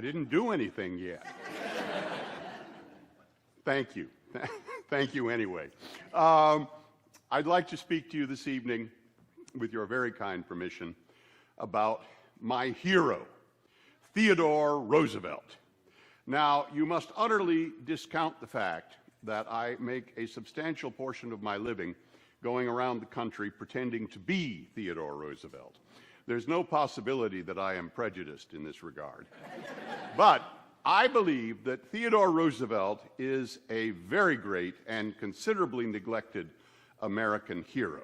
didn't do anything yet. Thank you. Thank you anyway. I'd like to speak to you this evening, with your very kind permission, about my hero, Theodore Roosevelt. Now, you must utterly discount the fact that I make a substantial portion of my living going around the country pretending to be Theodore Roosevelt. There's no possibility that I am prejudiced in this regard. But I believe that Theodore Roosevelt is a very great and considerably neglected American hero.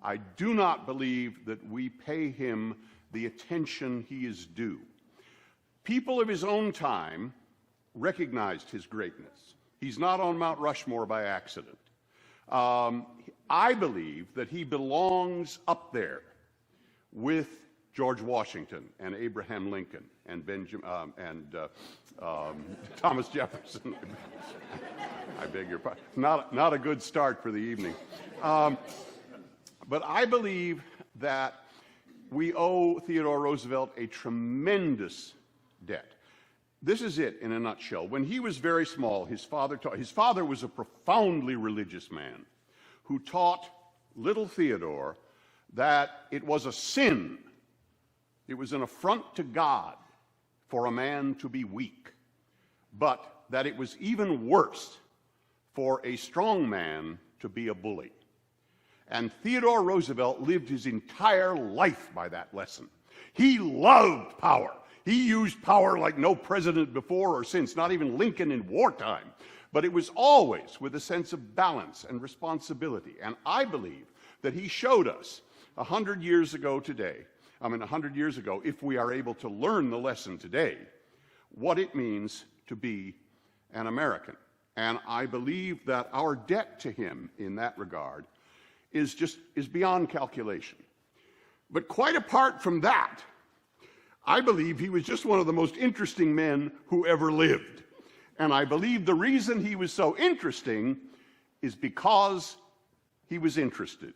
I do not believe that we pay him the attention he is due. People of his own time recognized his greatness. He's not on Mount Rushmore by accident. I believe that he belongs up there with George Washington and Abraham Lincoln and Thomas Jefferson. I beg your pardon. Not a good start for the evening. But I believe that we owe Theodore Roosevelt a tremendous debt. This is it in a nutshell. When he was very small, his father was a profoundly religious man who taught little Theodore that it was a sin, it was an affront to God for a man to be weak, but that it was even worse for a strong man to be a bully. And Theodore Roosevelt lived his entire life by that lesson. He loved power. He used power like no president before or since, not even Lincoln in wartime. But it was always with a sense of balance and responsibility. And I believe that he showed us 100 years ago today, 100 years ago, if we are able to learn the lesson today, what it means to be an American. And I believe that our debt to him in that regard is beyond calculation. But quite apart from that, I believe he was just one of the most interesting men who ever lived. And I believe the reason he was so interesting is because he was interested.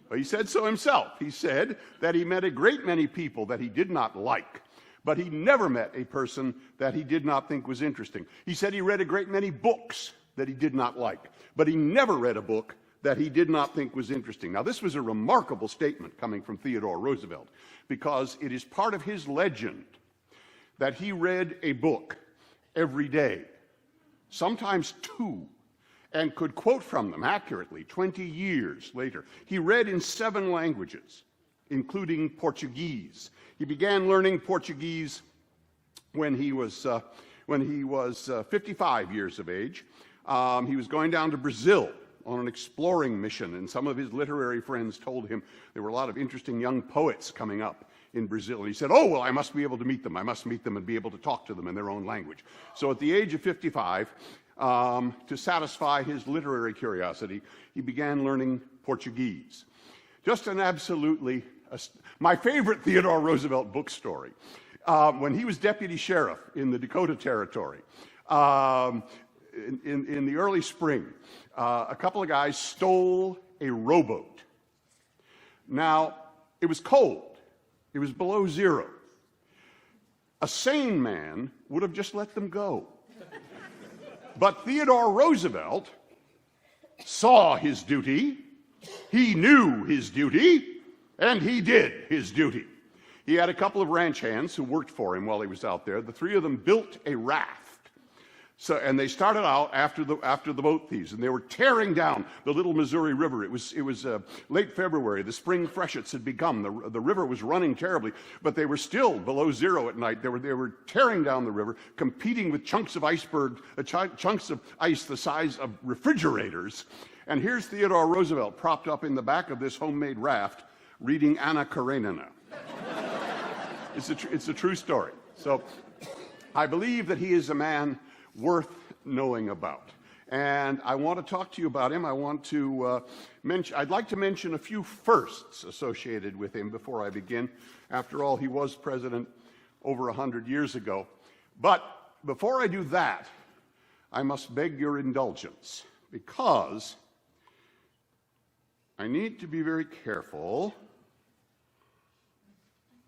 Well, he said so himself. He said that he met a great many people that he did not like, but he never met a person that he did not think was interesting. He said he read a great many books that he did not like, but he never read a book that he did not think was interesting. Now, this was a remarkable statement coming from Theodore Roosevelt, because it is part of his legend that he read a book every day, sometimes two, and could quote from them accurately 20 years later. He read in 7 languages, including Portuguese. He began learning Portuguese when he was 55 years of age. He was going down to Brazil on an exploring mission, and some of his literary friends told him there were a lot of interesting young poets coming up in Brazil. And he said, oh, well, I must be able to meet them. I must meet them and be able to talk to them in their own language. So at the age of 55, to satisfy his literary curiosity, he began learning Portuguese. Just an absolutely, my favorite Theodore Roosevelt book story. When he was deputy sheriff in the Dakota Territory, in the early spring, a couple of guys stole a rowboat. Now, it was cold. It was below zero. A sane man would have just let them go. But Theodore Roosevelt saw his duty, he knew his duty, and he did his duty. He had a couple of ranch hands who worked for him while he was out there. The 3 of them built a raft. And they started out after the boat thieves, and they were tearing down the little Missouri River. It was late February. The spring freshets had begun. The river was running terribly, but they were still below zero at night. They were tearing down the river, competing with chunks of ice the size of refrigerators. And here's Theodore Roosevelt propped up in the back of this homemade raft, reading Anna Karenina. It's a true story. So I believe that he is a man worth knowing about. And I want to talk to you about him. I'd like to mention a few firsts associated with him before I begin. After all, he was president over 100 years ago. But before I do that, I must beg your indulgence, because I need to be very careful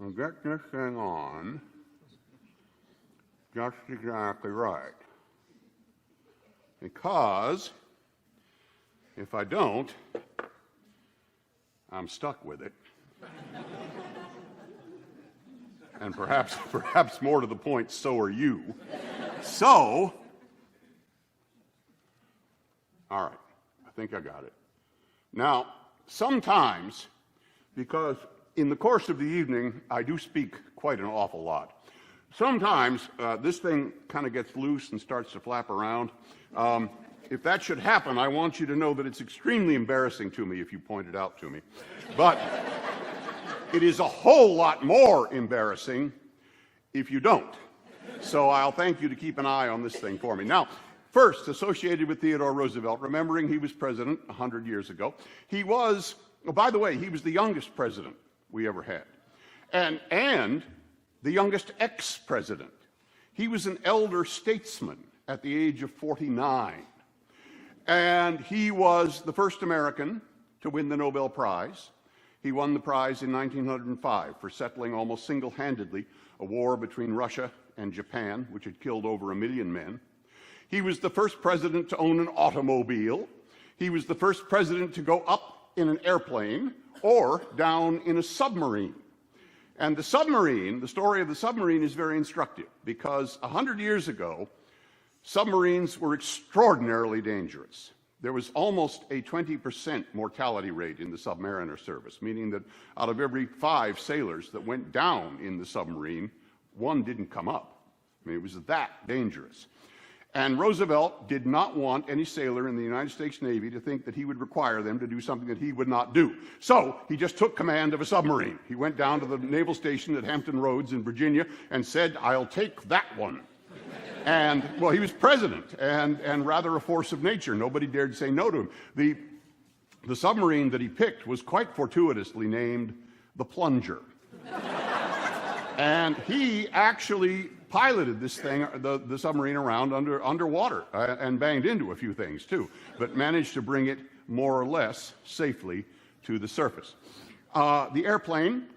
and get this thing on. That's exactly right. Because if I don't, I'm stuck with it. And perhaps more to the point, so are you. So, all right, I think I got it. Now, sometimes, because in the course of the evening, I do speak quite an awful lot. Sometimes this thing kind of gets loose and starts to flap around. If that should happen, I want you to know that it's extremely embarrassing to me if you point it out to me. But it is a whole lot more embarrassing if you don't. So I'll thank you to keep an eye on this thing for me. Now, first, associated with Theodore Roosevelt, remembering he was president 100 years ago, he was, oh, by the way, he was the youngest president we ever had, and the youngest ex-president. He was an elder statesman at the age of 49, and he was the first American to win the Nobel Prize. He won the prize in 1905 for settling almost single-handedly a war between Russia and Japan, which had killed over 1 million men. He was the first president to own an automobile. He was the first president to go up in an airplane or down in a submarine. And the submarine, the story of the submarine is very instructive because 100 years ago, submarines were extraordinarily dangerous. There was almost a 20% mortality rate in the submariner service, meaning that out of every 5 sailors that went down in the submarine, 1 didn't come up. I mean, it was that dangerous. And Roosevelt did not want any sailor in the United States Navy to think that he would require them to do something that he would not do. So he just took command of a submarine. He went down to the naval station at Hampton Roads in Virginia and said, "I'll take that one." And, well, he was president and rather a force of nature. Nobody dared say no to him. The submarine that he picked was quite fortuitously named the Plunger. And he actually piloted this thing, the submarine, around underwater and banged into a few things, too, but managed to bring it more or less safely to the surface. The airplane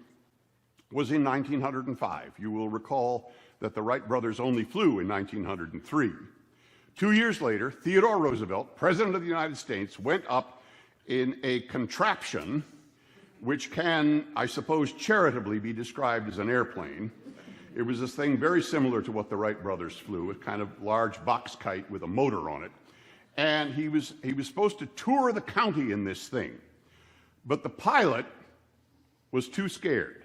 was in 1905. You will recall that the Wright brothers only flew in 1903. 2 years later, Theodore Roosevelt, President of the United States, went up in a contraption which can, I suppose, charitably be described as an airplane. It was this thing very similar to what the Wright brothers flew, a kind of large box kite with a motor on it. And he was supposed to tour the county in this thing. But the pilot was too scared.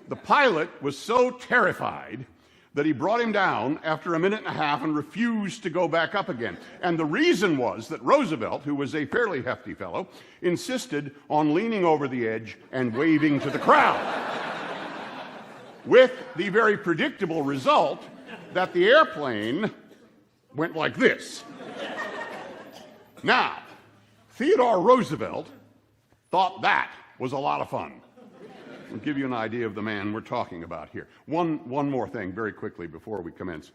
The pilot was so terrified that he brought him down after 1.5 minutes and refused to go back up again. And the reason was that Roosevelt, who was a fairly hefty fellow, insisted on leaning over the edge and waving to the crowd. With the very predictable result that the airplane went like this. Now, Theodore Roosevelt thought that was a lot of fun. I'll give you an idea of the man we're talking about here. One more thing very quickly before we commence.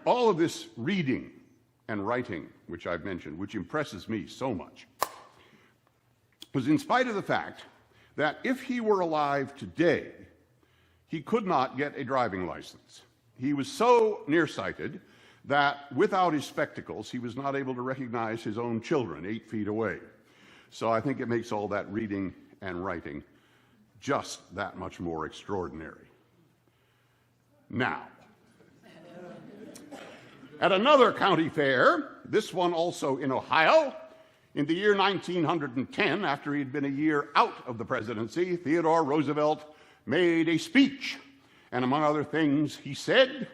All of this reading and writing, which I've mentioned, which impresses me so much, was in spite of the fact that if he were alive today, he could not get a driving license. He was so nearsighted that without his spectacles, he was not able to recognize his own children 8 feet away. So I think it makes all that reading and writing just that much more extraordinary. Now, at another county fair, this one also in Ohio, in the year 1910, after he'd been a year out of the presidency, Theodore Roosevelt made a speech. And among other things, he said,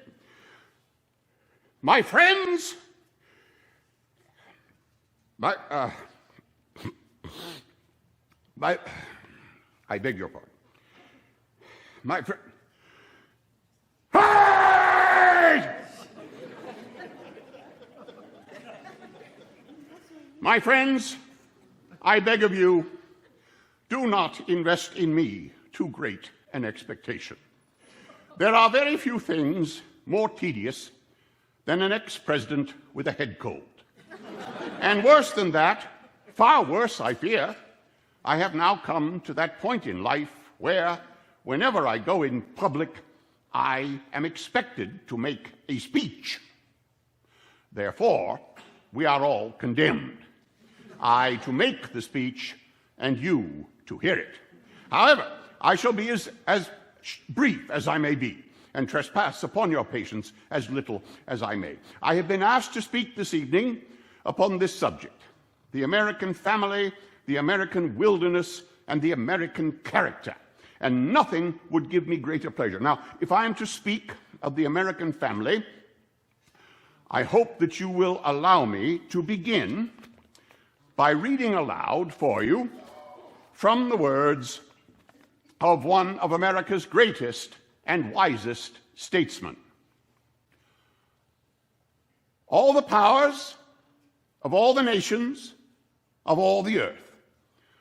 "My friends, I beg your pardon. My friends, I beg of you, do not invest in me too great an expectation. There are very few things more tedious than an ex-president with a head cold. And worse than that, far worse, I fear, I have now come to that point in life where, whenever I go in public, I am expected to make a speech. Therefore, we are all condemned. I to make the speech, and you to hear it. However, I shall be as brief as I may be, and trespass upon your patience as little as I may. I have been asked to speak this evening upon this subject: the American family, the American wilderness, and the American character. And nothing would give me greater pleasure. Now, if I am to speak of the American family, I hope that you will allow me to begin by reading aloud for you from the words of one of America's greatest and wisest statesmen. All the powers of all the nations of all the earth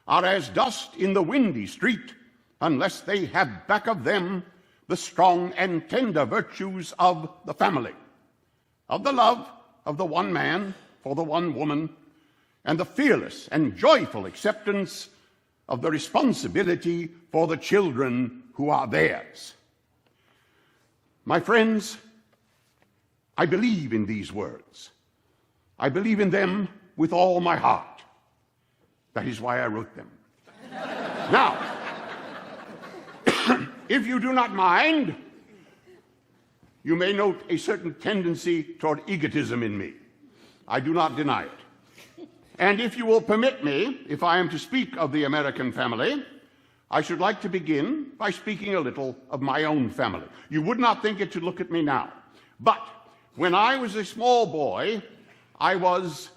are as dust in the windy street, unless they have back of them the strong and tender virtues of the family, of the love of the one man for the one woman, and the fearless and joyful acceptance of the responsibility for the children who are theirs. My friends, I believe in these words. I believe in them with all my heart. That is why I wrote them. Now, if you do not mind, you may note a certain tendency toward egotism in me. I do not deny it. And if you will permit me, if I am to speak of the American family, I should like to begin by speaking a little of my own family. You would not think it to look at me now, but when I was a small boy, I was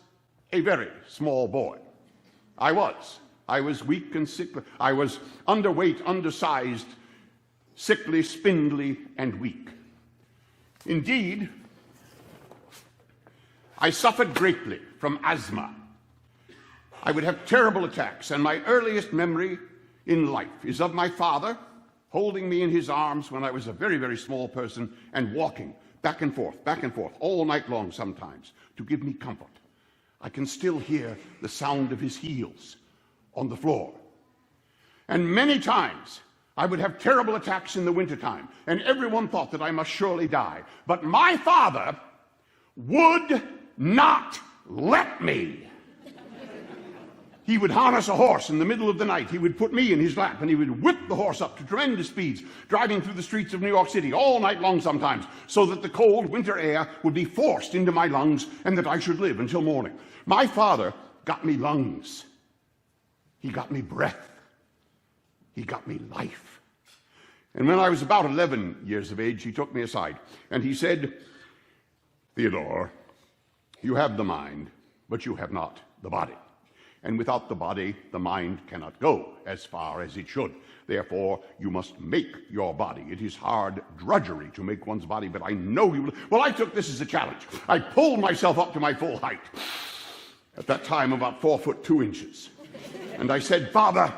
a very small boy. I was weak and sickly. I was underweight, undersized, sickly, spindly, and weak. Indeed, I suffered greatly from asthma. I would have terrible attacks, and my earliest memory in life is of my father holding me in his arms when I was a very, very small person and walking back and forth, all night long sometimes, to give me comfort. I can still hear the sound of his heels on the floor. And many times I would have terrible attacks in the wintertime, and everyone thought that I must surely die. But my father would not let me. He would harness a horse in the middle of the night. He would put me in his lap, and he would whip the horse up to tremendous speeds, driving through the streets of New York City all night long sometimes, so that the cold winter air would be forced into my lungs and that I should live until morning. My father got me lungs. He got me breath. He got me life. And when I was about 11 years of age, he took me aside, and he said, "Theodore, you have the mind, but you have not the body. And without the body, the mind cannot go as far as it should. Therefore, you must make your body. It is hard drudgery to make one's body, but I know you will." Well, I took this as a challenge. I pulled myself up to my full height. At that time, about 4 foot 2 inches. And I said, "Father,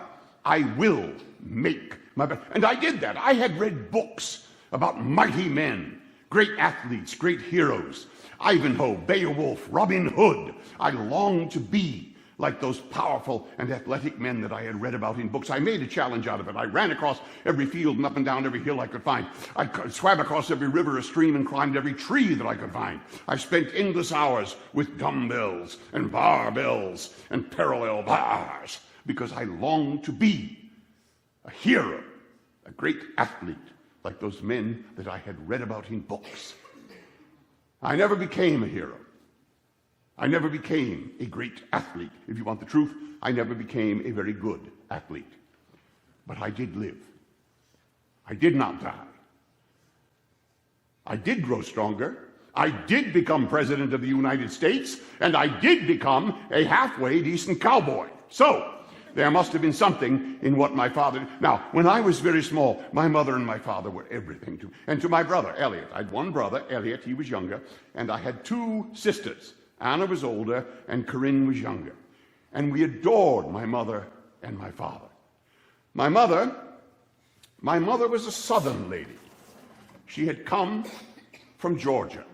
I will make my body." And I did that. I had read books about mighty men, great athletes, great heroes, Ivanhoe, Beowulf, Robin Hood. I longed to be like those powerful and athletic men that I had read about in books. I made a challenge out of it. I ran across every field and up and down every hill I could find. I swam across every river or stream and climbed every tree that I could find. I spent endless hours with dumbbells and barbells and parallel bars because I longed to be a hero, a great athlete, like those men that I had read about in books. I never became a hero. I never became a great athlete. If you want the truth, I never became a very good athlete. But I did live. I did not die. I did grow stronger. I did become president of the United States, and I did become a halfway decent cowboy. So, there must have been something in what my father did. Now, when I was very small, my mother and my father were everything to me. And to my brother, Elliot. I had one brother, Elliot, he was younger, and I had 2 sisters. Anna was older, and Corinne was younger. And we adored my mother and my father. My mother was a Southern lady. She had come from Georgia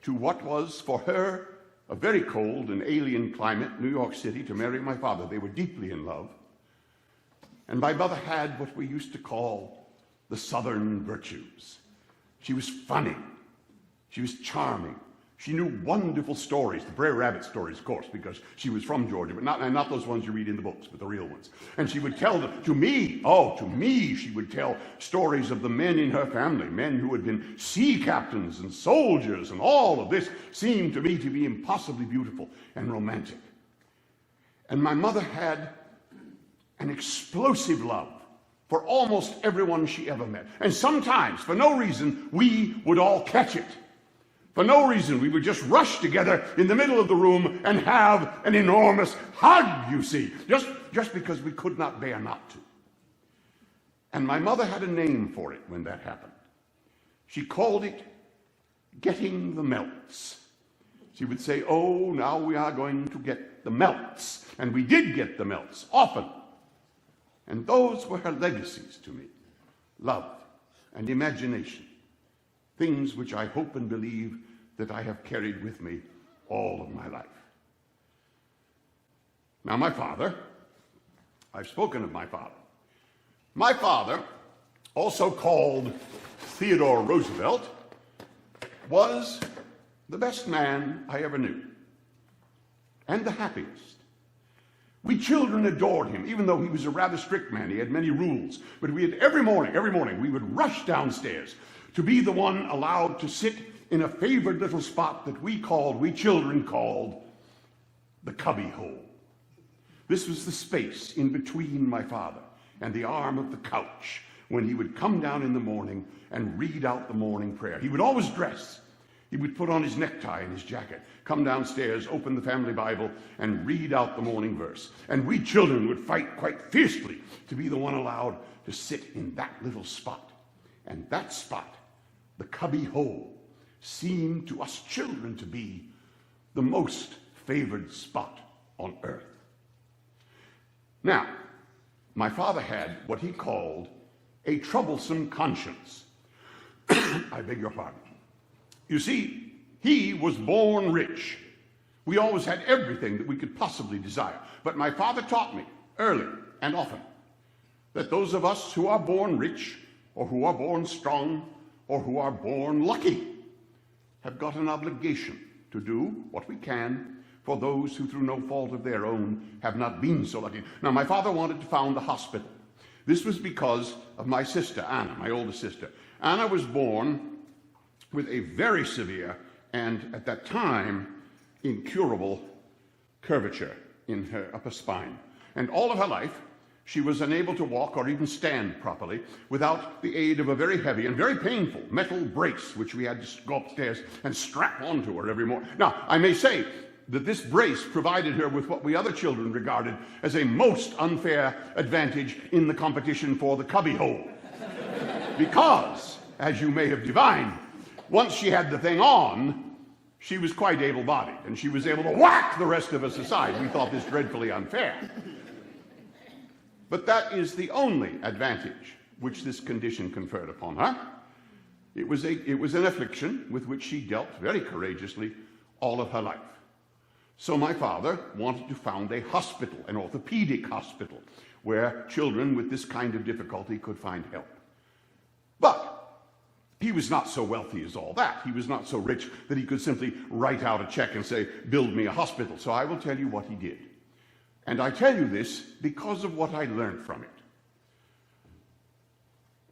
to what was for her a very cold and alien climate, New York City, to marry my father. They were deeply in love. And my mother had what we used to call the Southern virtues. She was funny. She was charming. She knew wonderful stories, the Brer Rabbit stories, of course, because she was from Georgia, but not those ones you read in the books, but the real ones. And she would tell them to me, she would tell stories of the men in her family, men who had been sea captains and soldiers, and all of this seemed to me to be impossibly beautiful and romantic. And my mother had an explosive love for almost everyone she ever met. And sometimes, for no reason, we would all catch it. For no reason, we would just rush together in the middle of the room and have an enormous hug, you see, just because we could not bear not to. And my mother had a name for it when that happened. She called it getting the melts. She would say, oh, now we are going to get the melts. And we did get the melts, often. And those were her legacies to me. Love and imagination. Things which I hope and believe that I have carried with me all of my life. Now, my father, I've spoken of my father. My father, also called Theodore Roosevelt, was the best man I ever knew, and the happiest. We children adored him, even though he was a rather strict man. He had many rules. But we had every morning, we would rush downstairs to be the one allowed to sit in a favored little spot that we children called the cubby hole. This was the space in between my father and the arm of the couch when he would come down in the morning and read out the morning prayer. He would always dress. He would put on his necktie and his jacket, come downstairs, open the family Bible, and read out the morning verse. And we children would fight quite fiercely to be the one allowed to sit in that little spot. And that spot, the cubby hole, seemed to us children to be the most favored spot on earth. Now, my father had what he called a troublesome conscience. I beg your pardon. You see, he was born rich. We always had everything that we could possibly desire. But my father taught me early and often that those of us who are born rich, or who are born strong, or who are born lucky, have got an obligation to do what we can for those who, through no fault of their own, have not been so lucky. Now, my father wanted to found a hospital. This was because of my sister, Anna, my older sister. Anna was born with a very severe and, at that time, incurable curvature in her upper spine. And all of her life, she was unable to walk or even stand properly without the aid of a very heavy and very painful metal brace, which we had to go upstairs and strap onto her every morning. Now, I may say that this brace provided her with what we other children regarded as a most unfair advantage in the competition for the cubby hole. Because, as you may have divined, once she had the thing on, she was quite able-bodied, and she was able to whack the rest of us aside. We thought this dreadfully unfair. But that is the only advantage which this condition conferred upon her. It was an affliction with which she dealt very courageously all of her life. So my father wanted to found a hospital, an orthopedic hospital, where children with this kind of difficulty could find help. But he was not so wealthy as all that. He was not so rich that he could simply write out a check and say, build me a hospital. So I will tell you what he did. And I tell you this because of what I learned from it.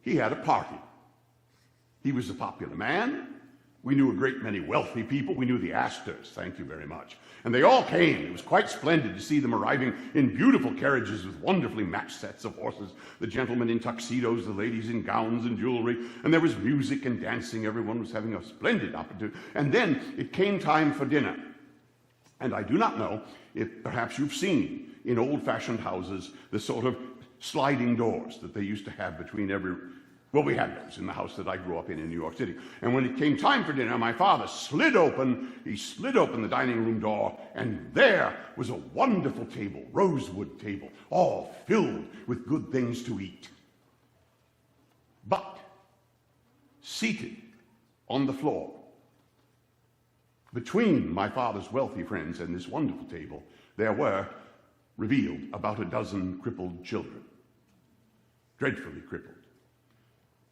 He had a party. He was a popular man. We knew a great many wealthy people. We knew the Astors, thank you very much. And they all came. It was quite splendid to see them arriving in beautiful carriages with wonderfully matched sets of horses, the gentlemen in tuxedos, the ladies in gowns and jewelry, and there was music and dancing. Everyone was having a splendid opportunity. And then it came time for dinner. And I do not know if perhaps you've seen in old-fashioned houses the sort of sliding doors that they used to have between every... Well, we had those in the house that I grew up in New York City. And when it came time for dinner, my father slid open the dining room door, and there was a wonderful table, rosewood table, all filled with good things to eat. But seated on the floor, between my father's wealthy friends and this wonderful table, there were revealed about a dozen crippled children, dreadfully crippled.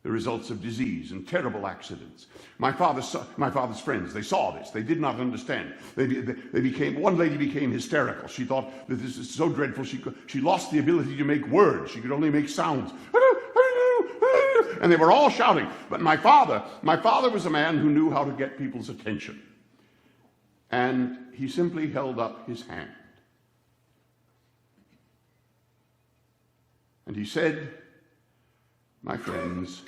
the results of disease and terrible accidents. My father's friends, they saw this. They did not understand. One lady became hysterical. She thought that this is so dreadful. She lost the ability to make words. She could only make sounds. And they were all shouting. But my father was a man who knew how to get people's attention. And he simply held up his hand. And he said, "My friends,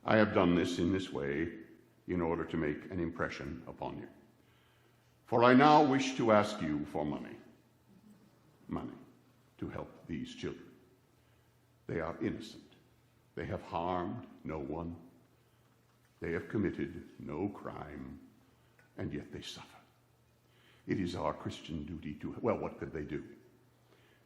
I have done this in this way in order to make an impression upon you. For I now wish to ask you for money to help these children. They are innocent. They have harmed no one. They have committed no crime, and yet they suffer. It is our Christian duty to..." Well, what could they do?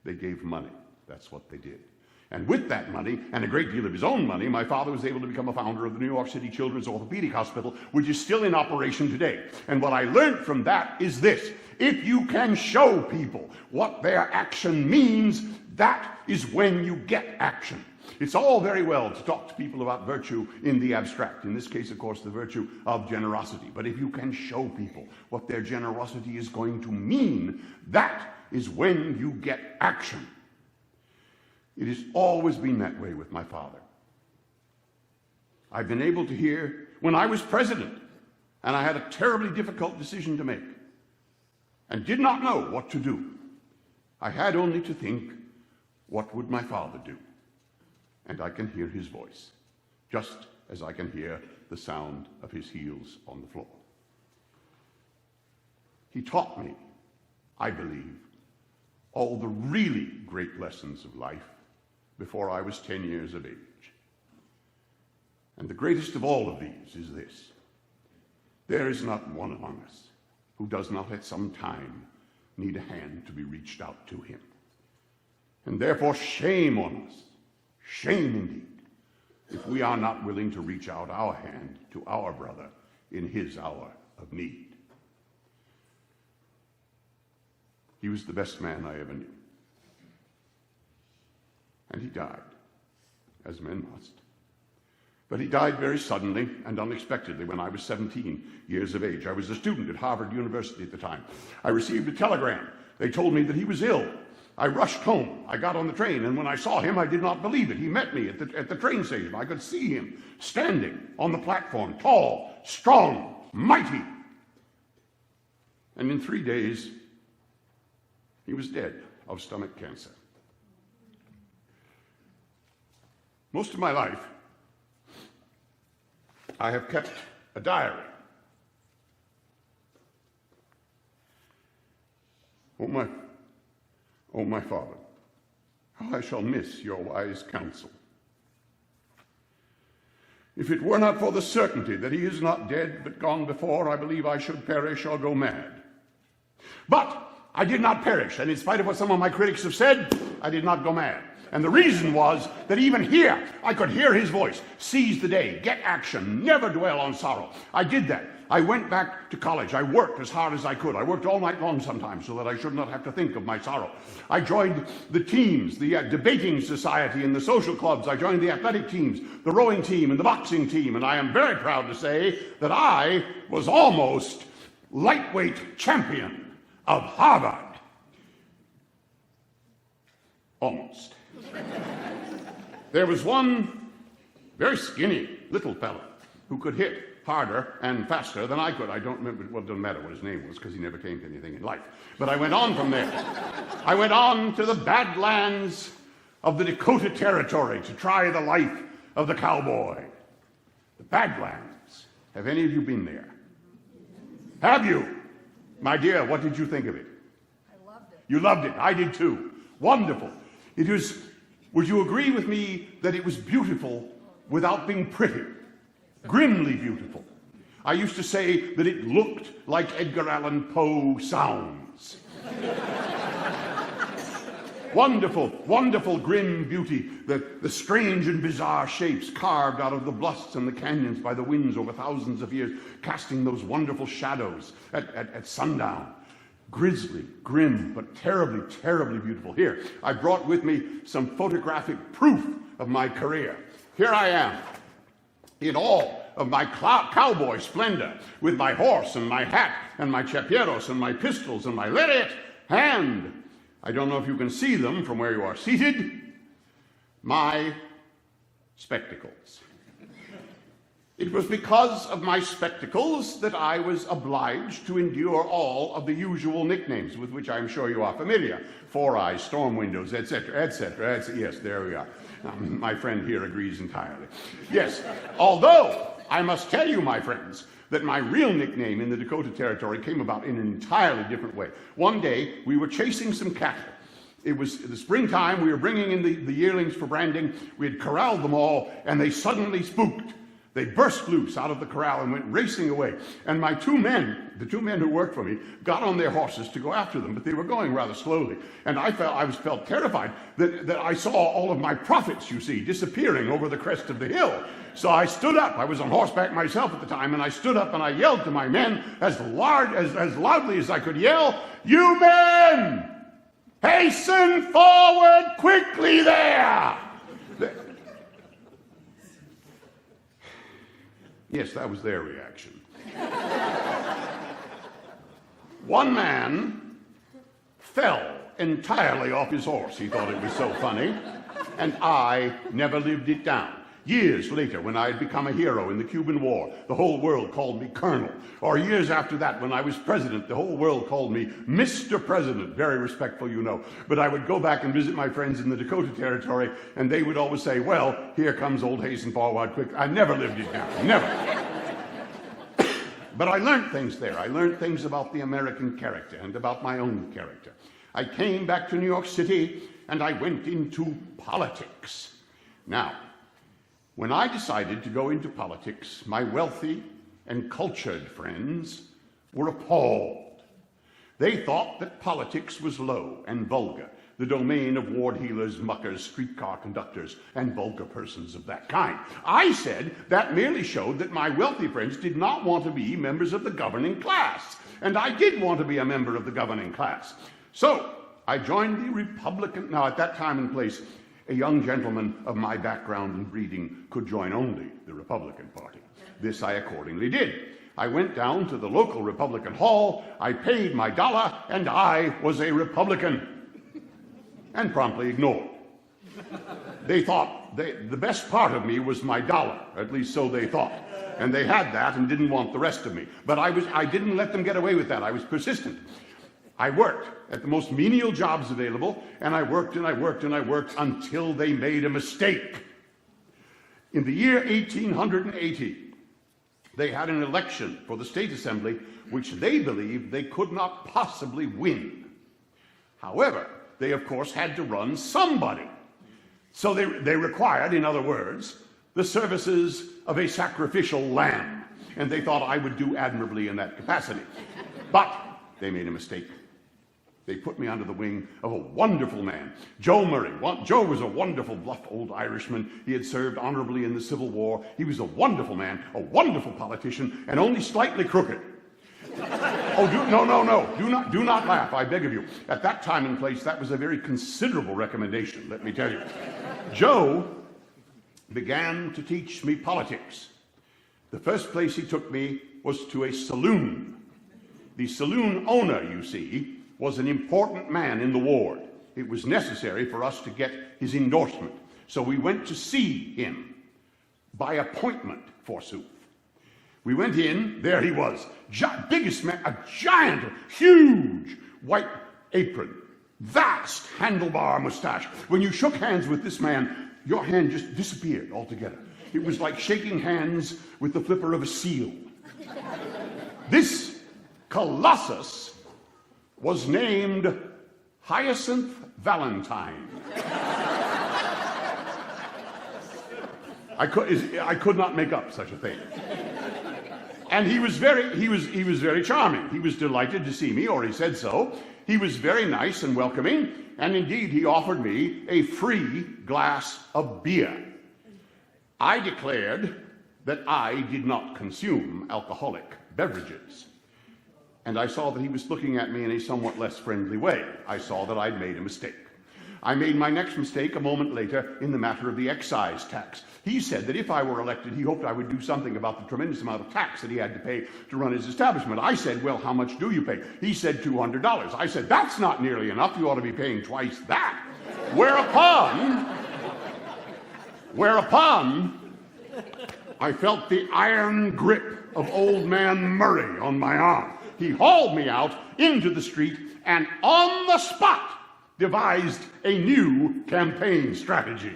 They gave money. That's what they did. And with that money, and a great deal of his own money, my father was able to become a founder of the New York City Children's Orthopedic Hospital, which is still in operation today. And what I learned from that is this: if you can show people what their action means, that is when you get action. It's all very well to talk to people about virtue in the abstract. In this case, of course, the virtue of generosity. But if you can show people what their generosity is going to mean, that is when you get action. It has always been that way with my father. I've been able to hear when I was president, and I had a terribly difficult decision to make, and did not know what to do. I had only to think, what would my father do? And I can hear his voice, just as I can hear the sound of his heels on the floor. He taught me, I believe, all the really great lessons of life before I was 10 years of age. And the greatest of all of these is this: there is not one among us who does not at some time need a hand to be reached out to him. And therefore, shame on us, shame indeed, if we are not willing to reach out our hand to our brother in his hour of need. He was the best man I ever knew. And he died, as men must. But he died very suddenly and unexpectedly when I was 17 years of age. I was a student at Harvard University at the time. I received a telegram. They told me that he was ill. I rushed home. I got on the train, and when I saw him, I did not believe it. He met me at the train station. I could see him standing on the platform, tall, strong, mighty. And in 3 days, he was dead of stomach cancer. Most of my life, I have kept a diary. Oh, my father, how I shall miss your wise counsel. If it were not for the certainty that he is not dead but gone before, I believe I should perish or go mad. But I did not perish, and in spite of what some of my critics have said, I did not go mad. And the reason was that even here, I could hear his voice: seize the day, get action, never dwell on sorrow. I did that. I went back to college. I worked as hard as I could. I worked all night long sometimes so that I should not have to think of my sorrow. I joined the teams, the debating society and the social clubs. I joined the athletic teams, the rowing team and the boxing team. And I am very proud to say that I was almost lightweight champion of Harvard. Almost. There was one very skinny little fellow who could hit harder and faster than I could. I don't remember, well, it doesn't matter what his name was because he never came to anything in life. But I went on from there. I went on to the Badlands of the Dakota Territory to try the life of the cowboy. The Badlands. Have any of you been there? Have you? My dear, what did you think of it? I loved it. You loved it. I did too. Wonderful. It was, would you agree with me that it was beautiful without being pretty? Grimly beautiful. I used to say that it looked like Edgar Allan Poe sounds. Wonderful, wonderful grim beauty, the strange and bizarre shapes carved out of the bluffs and the canyons by the winds over thousands of years, casting those wonderful shadows at sundown. Grisly, grim, but terribly, terribly beautiful. Here, I brought with me some photographic proof of my career. here I am, in all of my cowboy splendor, with my horse and my hat and my chaperos and my pistols and my lariat, and I don't know if you can see them from where you are seated, my spectacles. It was because of my spectacles that I was obliged to endure all of the usual nicknames with which I'm sure you are familiar. Four Eyes, Storm Windows, etc., etc. Yes, there we are. My friend here agrees entirely. Yes, although I must tell you, my friends, that my real nickname in the Dakota Territory came about in an entirely different way. One day, we were chasing some cattle. It was the springtime. We were bringing in the yearlings for branding. We had corralled them all, and they suddenly spooked. They burst loose out of the corral and went racing away. And my two men, the two men who worked for me, got on their horses to go after them, but they were going rather slowly. And I felt terrified that I saw all of my profits, you see, disappearing over the crest of the hill. So I stood up. I was on horseback myself at the time, and I stood up and I yelled to my men as loudly as I could yell, "You men! Hasten forward quickly there!" Yes, that was their reaction. One man fell entirely off his horse. He thought it was so funny. And I never lived it down. Years later, when I had become a hero in the Cuban War, the whole world called me Colonel. Or years after that, when I was president, the whole world called me Mr. President. Very respectful, you know. But I would go back and visit my friends in the Dakota Territory, and they would always say, "Well, here comes old Hasten Forward quick." I never lived it down. Never. But I learned things there. I learned things about the American character and about my own character. I came back to New York City, and I went into politics. Now, when I decided to go into politics, my wealthy and cultured friends were appalled. They thought that politics was low and vulgar, the domain of ward heelers, muckers, streetcar conductors, and vulgar persons of that kind. I said that merely showed that my wealthy friends did not want to be members of the governing class, and I did want to be a member of the governing class. So I joined the Republican. Now, at that time and place, a young gentleman of my background and breeding could join only the Republican Party. This I accordingly did. I went down to the local Republican hall, I paid my dollar, and I was a Republican. And promptly ignored. They thought the best part of me was my dollar, at least so they thought. And they had that and didn't want the rest of me. But I didn't let them get away with that. I was persistent. I worked at the most menial jobs available, and I worked and I worked and I worked until they made a mistake. In the year 1880, they had an election for the state assembly which they believed they could not possibly win. However, they of course had to run somebody. So they required, in other words, the services of a sacrificial lamb. And they thought I would do admirably in that capacity. But they made a mistake. They put me under the wing of a wonderful man, Joe Murray. Joe was a wonderful, bluff old Irishman. He had served honorably in the Civil War. He was a wonderful man, a wonderful politician, and only slightly crooked. No. Do not laugh, I beg of you. At that time and place, that was a very considerable recommendation, let me tell you. Joe began to teach me politics. The first place he took me was to a saloon. The saloon owner, you see, was an important man in the ward. It was necessary for us to get his endorsement. So we went to see him by appointment, forsooth. We went in, there he was, biggest man, a giant, huge white apron, vast handlebar mustache. When you shook hands with this man, your hand just disappeared altogether. It was like shaking hands with the flipper of a seal. This colossus was named Hyacinth Valentine. I could not make up such a thing. And he was very charming. He was delighted to see me, or he said so. He was very nice and welcoming, and indeed he offered me a free glass of beer. I declared that I did not consume alcoholic beverages. And I saw that he was looking at me in a somewhat less friendly way. I saw that I'd made a mistake. I made my next mistake a moment later in the matter of the excise tax. He said that if I were elected, he hoped I would do something about the tremendous amount of tax that he had to pay to run his establishment. I said, well, how much do you pay? He said $200. I said, that's not nearly enough. You ought to be paying twice that. Whereupon, I felt the iron grip of old man Murray on my arm. He hauled me out into the street and on the spot devised a new campaign strategy.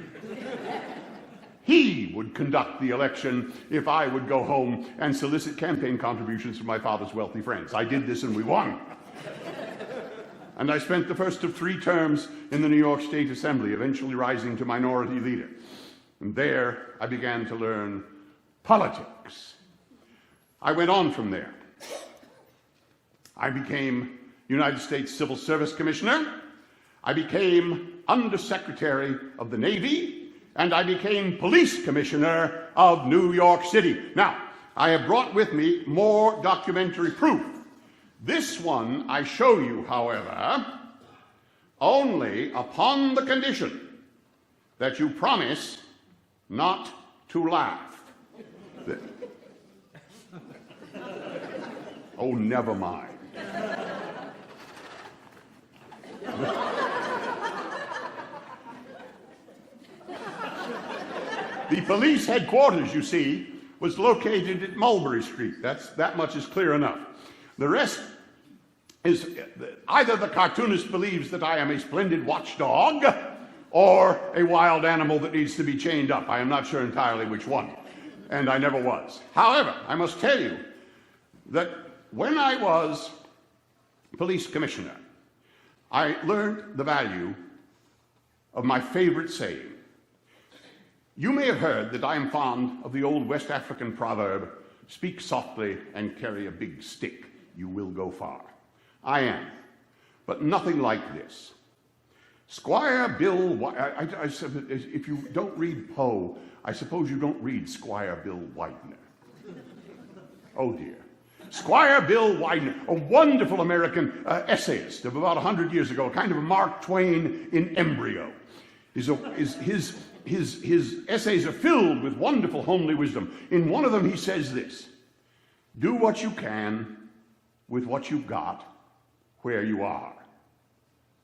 He would conduct the election if I would go home and solicit campaign contributions from my father's wealthy friends. I did this and we won. And I spent the first of 3 terms in the New York State Assembly, eventually rising to minority leader. And there I began to learn politics. I went on from there. I became United States Civil Service Commissioner. I became Undersecretary of the Navy. And I became Police Commissioner of New York City. Now, I have brought with me more documentary proof. This one I show you, however, only upon the condition that you promise not to laugh. Oh, never mind. The police headquarters, you see, was located at Mulberry Street. That much is clear enough. The rest is either the cartoonist believes that I am a splendid watchdog or a wild animal that needs to be chained up. I am not sure entirely which one, and I never was. However, I must tell you that when I was police commissioner, I learned the value of my favorite saying. You may have heard that I am fond of the old West African proverb, speak softly and carry a big stick, you will go far. I am, but nothing like this. Squire Bill, if you don't read Poe, I suppose you don't read Squire Bill Widener. Oh dear. Squire Bill Widener, a wonderful American essayist of about 100 years ago, kind of a Mark Twain in embryo. His essays are filled with wonderful homely wisdom. In one of them he says this, do what you can with what you've got where you are.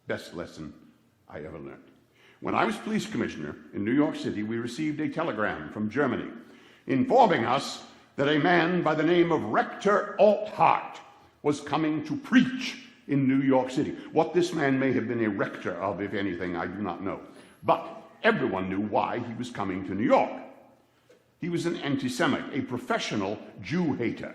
Best lesson I ever learned. When I was police commissioner in New York City, we received a telegram from Germany informing us that a man by the name of Rector Althart was coming to preach in New York City. What this man may have been a rector of, if anything, I do not know. But everyone knew why he was coming to New York. He was an anti-Semite, a professional Jew-hater.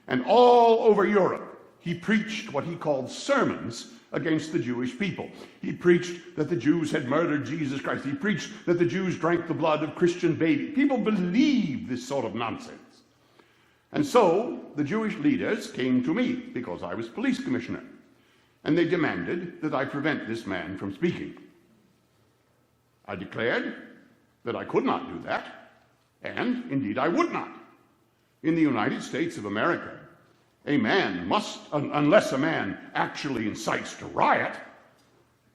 And all over Europe, he preached what he called sermons against the Jewish people. He preached that the Jews had murdered Jesus Christ. He preached that the Jews drank the blood of Christian babies. People believed this sort of nonsense. And so the Jewish leaders came to me because I was police commissioner. And they demanded that I prevent this man from speaking. I declared that I could not do that, and indeed I would not. In the United States of America, a man must, unless a man actually incites to riot,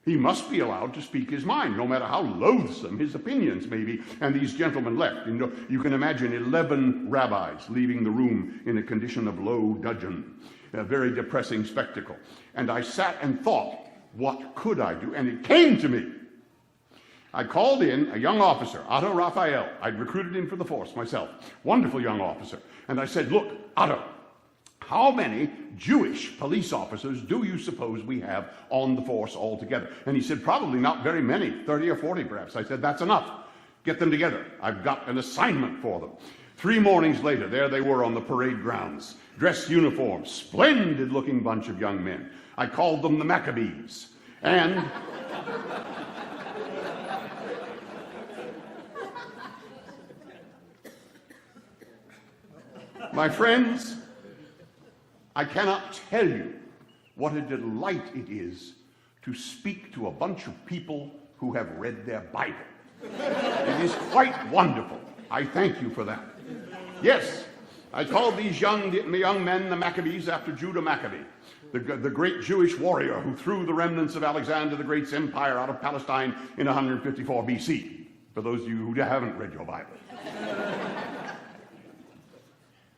he must be allowed to speak his mind, no matter how loathsome his opinions may be. And these gentlemen left. You can imagine 11 rabbis leaving the room in a condition of low dudgeon, a very depressing spectacle. And I sat and thought, what could I do? And it came to me. I called in a young officer, Otto Raphael. I'd recruited him for the force myself. Wonderful young officer. And I said, look, Otto, how many Jewish police officers do you suppose we have on the force altogether? And he said, probably not very many, 30 or 40 perhaps. I said, that's enough. Get them together. I've got an assignment for them. 3 mornings later, there they were on the parade grounds, dress uniforms, splendid-looking bunch of young men. I called them the Maccabees. And my friends, I cannot tell you what a delight it is to speak to a bunch of people who have read their Bible. It is quite wonderful. I thank you for that. Yes, I called these young men the Maccabees after Judah Maccabee, the great Jewish warrior who threw the remnants of Alexander the Great's empire out of Palestine in 154 BC, for those of you who haven't read your Bible.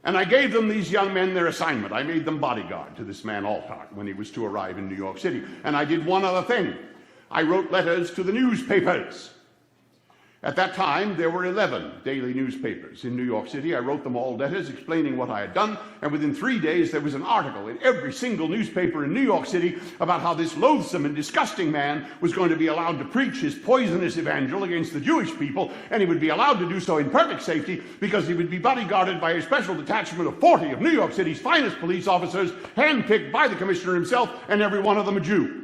And I gave them, these young men, their assignment. I made them bodyguard to this man Alcott when he was to arrive in New York City. And I did one other thing. I wrote letters to the newspapers. At that time, there were 11 daily newspapers in New York City. I wrote them all letters explaining what I had done, and within 3 days there was an article in every single newspaper in New York City about how this loathsome and disgusting man was going to be allowed to preach his poisonous evangel against the Jewish people, and he would be allowed to do so in perfect safety because he would be bodyguarded by a special detachment of 40 of New York City's finest police officers, handpicked by the commissioner himself, and every one of them a Jew.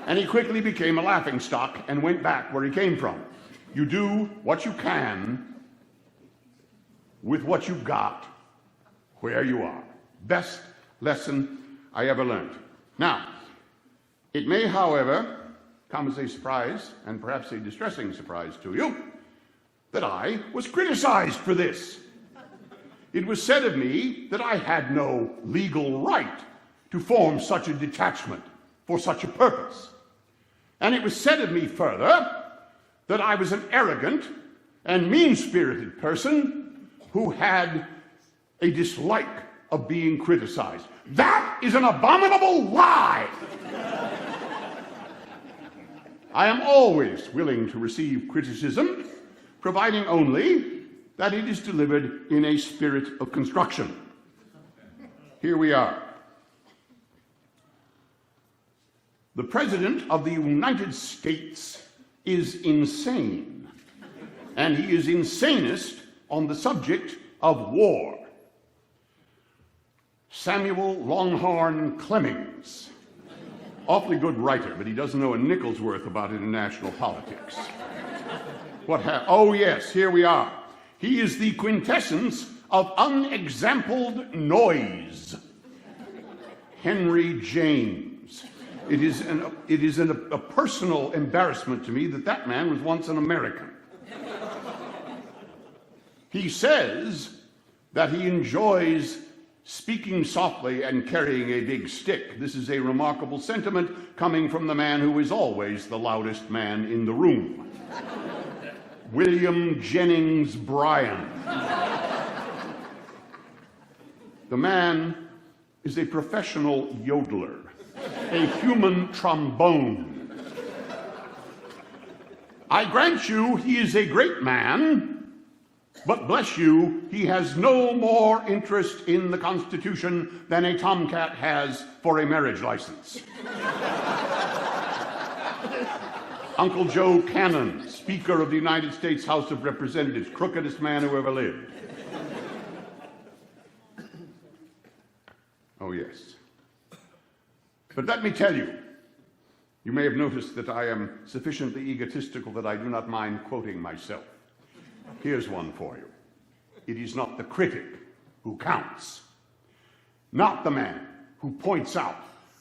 And he quickly became a laughingstock and went back where he came from. You do what you can with what you've got where you are. Best lesson I ever learned. Now, it may, however, come as a surprise, and perhaps a distressing surprise to you, that I was criticized for this. It was said of me that I had no legal right to form such a detachment for such a purpose. And it was said of me further that I was an arrogant and mean-spirited person who had a dislike of being criticized. That is an abominable lie! I am always willing to receive criticism, providing only that it is delivered in a spirit of construction. Here we are. The President of the United States is insane, and he is insanest on the subject of war. Samuel Longhorn Clemens, awfully good writer, but he doesn't know a nickel's worth about international politics. Oh yes, here we are. He is the quintessence of unexampled noise. Henry James. It is a personal embarrassment to me that man was once an American. He says that he enjoys speaking softly and carrying a big stick. This is a remarkable sentiment coming from the man who is always the loudest man in the room. William Jennings Bryan. The man is a professional yodeler, a human trombone. I grant you he is a great man, but bless you, he has no more interest in the Constitution than a tomcat has for a marriage license. Uncle Joe Cannon, Speaker of the United States House of Representatives, crookedest man who ever lived. Oh, yes. But let me tell you, you may have noticed that I am sufficiently egotistical that I do not mind quoting myself. Here's one for you. It is not the critic who counts, not the man who points out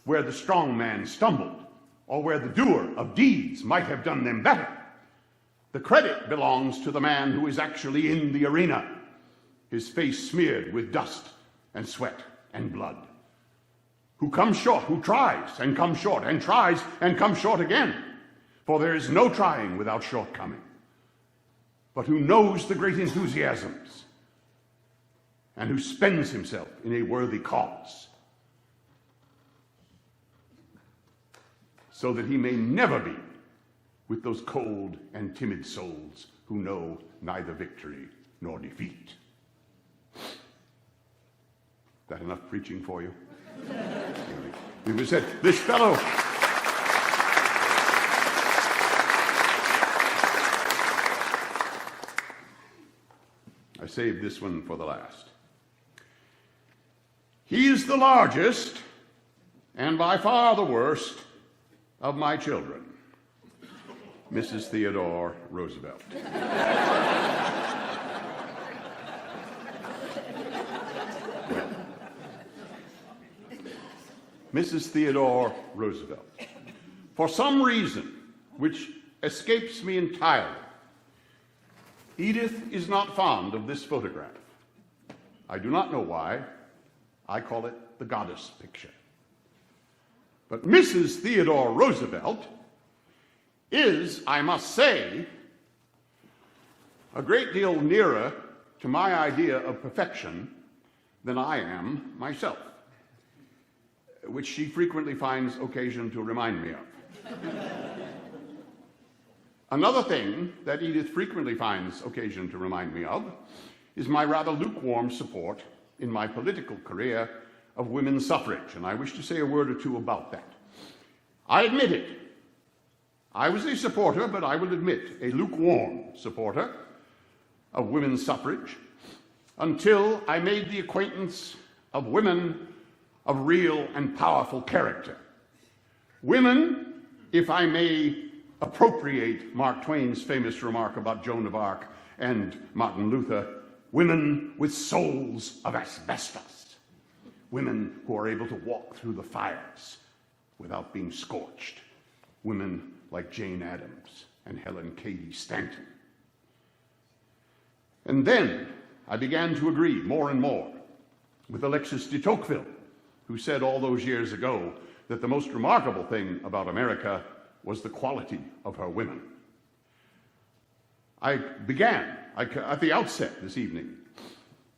where the strong man stumbled or where the doer of deeds might have done them better. The credit belongs to the man who is actually in the arena, his face smeared with dust and sweat and blood, who comes short, who tries and comes short, and tries and comes short again, for there is no trying without shortcoming, but who knows the great enthusiasms and who spends himself in a worthy cause, so that he may never be with those cold and timid souls who know neither victory nor defeat. That enough preaching for you? It was said, this fellow, I saved this one for the last. He is the largest and by far the worst of my children. Mrs. Theodore Roosevelt. Mrs. Theodore Roosevelt. For some reason which escapes me entirely, Edith is not fond of this photograph. I do not know why. I call it the goddess picture. But Mrs. Theodore Roosevelt is, I must say, a great deal nearer to my idea of perfection than I am myself, which she frequently finds occasion to remind me of. Another thing that Edith frequently finds occasion to remind me of is my rather lukewarm support in my political career of women's suffrage, and I wish to say a word or two about that. I admit it. I was a supporter, but I will admit a lukewarm supporter of women's suffrage until I made the acquaintance of women of real and powerful character. Women, if I may appropriate Mark Twain's famous remark about Joan of Arc and Martin Luther, women with souls of asbestos, women who are able to walk through the fires without being scorched, women like Jane Addams and Helen Cady Stanton. And then I began to agree more and more with Alexis de Tocqueville, who said all those years ago that the most remarkable thing about America was the quality of her women. I began at the outset this evening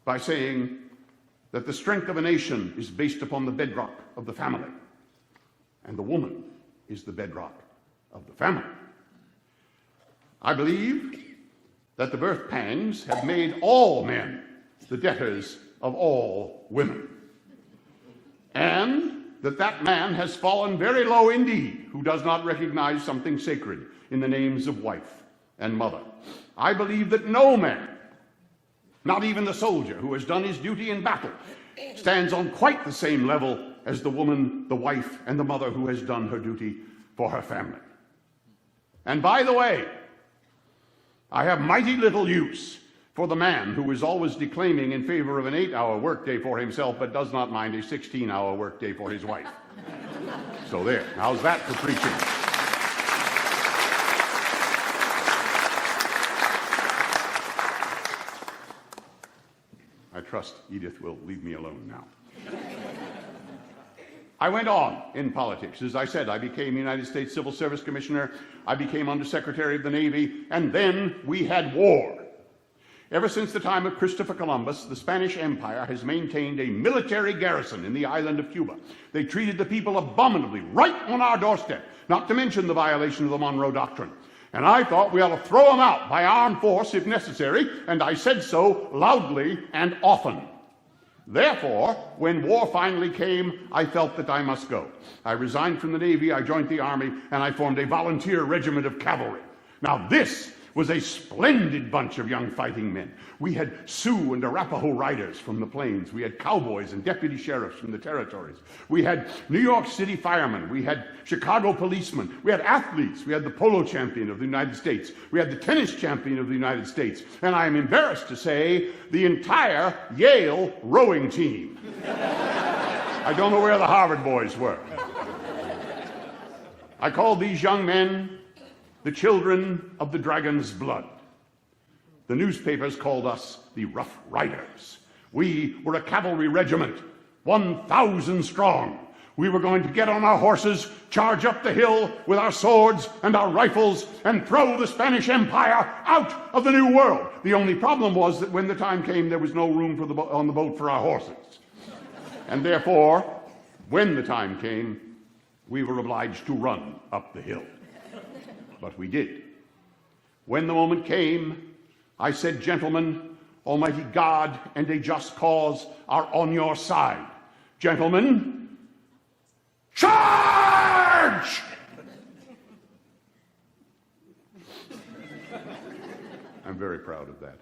by saying that the strength of a nation is based upon the bedrock of the family, and the woman is the bedrock of the family. I believe that the birth pangs have made all men the debtors of all women, and that man has fallen very low indeed who does not recognize something sacred in the names of wife and mother. I believe that no man, not even the soldier who has done his duty in battle, stands on quite the same level as the woman, the wife, and the mother who has done her duty for her family. And by the way, I have mighty little use for the man who is always declaiming in favor of an 8-hour workday for himself but does not mind a 16-hour workday for his wife. So there, how's that for preaching? I trust Edith will leave me alone now. I went on in politics. As I said, I became United States Civil Service Commissioner, I became Undersecretary of the Navy, and then we had war. Ever since the time of Christopher Columbus, the Spanish Empire has maintained a military garrison in the island of Cuba. They treated the people abominably, right on our doorstep, not to mention the violation of the Monroe Doctrine. And I thought we ought to throw them out by armed force if necessary, and I said so loudly and often. Therefore, when war finally came, I felt that I must go. I resigned from the Navy, I joined the Army, and I formed a volunteer regiment of cavalry. Now this was a splendid bunch of young fighting men. We had Sioux and Arapaho riders from the plains. We had cowboys and deputy sheriffs from the territories. We had New York City firemen. We had Chicago policemen. We had athletes. We had the polo champion of the United States. We had the tennis champion of the United States. And I am embarrassed to say the entire Yale rowing team. I don't know where the Harvard boys were. I called these young men the children of the dragon's blood. The newspapers called us the Rough Riders. We were a cavalry regiment, 1,000 strong. We were going to get on our horses, charge up the hill with our swords and our rifles, and throw the Spanish Empire out of the New World. The only problem was that when the time came, there was no room on the boat for our horses. And therefore, when the time came, we were obliged to run up the hill. But we did. When the moment came, I said, gentlemen, Almighty God and a just cause are on your side. Gentlemen, charge! I'm very proud of that.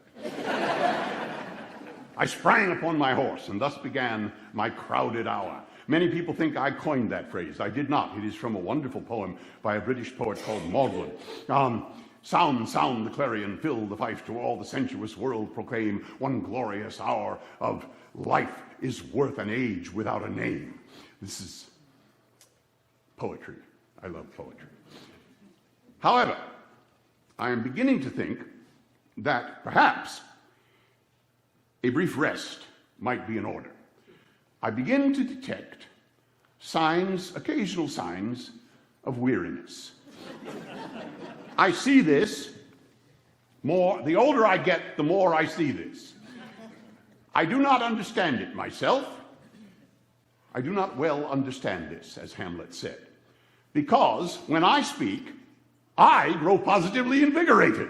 I sprang upon my horse, and thus began my crowded hour. Many people think I coined that phrase. I did not. It is from a wonderful poem by a British poet called Maudlin. Sound, sound the clarion, fill the fife, to all the sensuous world proclaim, one glorious hour of life is worth an age without a name. This is poetry. I love poetry. However, I am beginning to think that perhaps a brief rest might be in order. I begin to detect signs, occasional signs, of weariness. I see this more, the older I get, the more I see this. I do not understand it myself. I do not well understand this, as Hamlet said, because when I speak, I grow positively invigorated.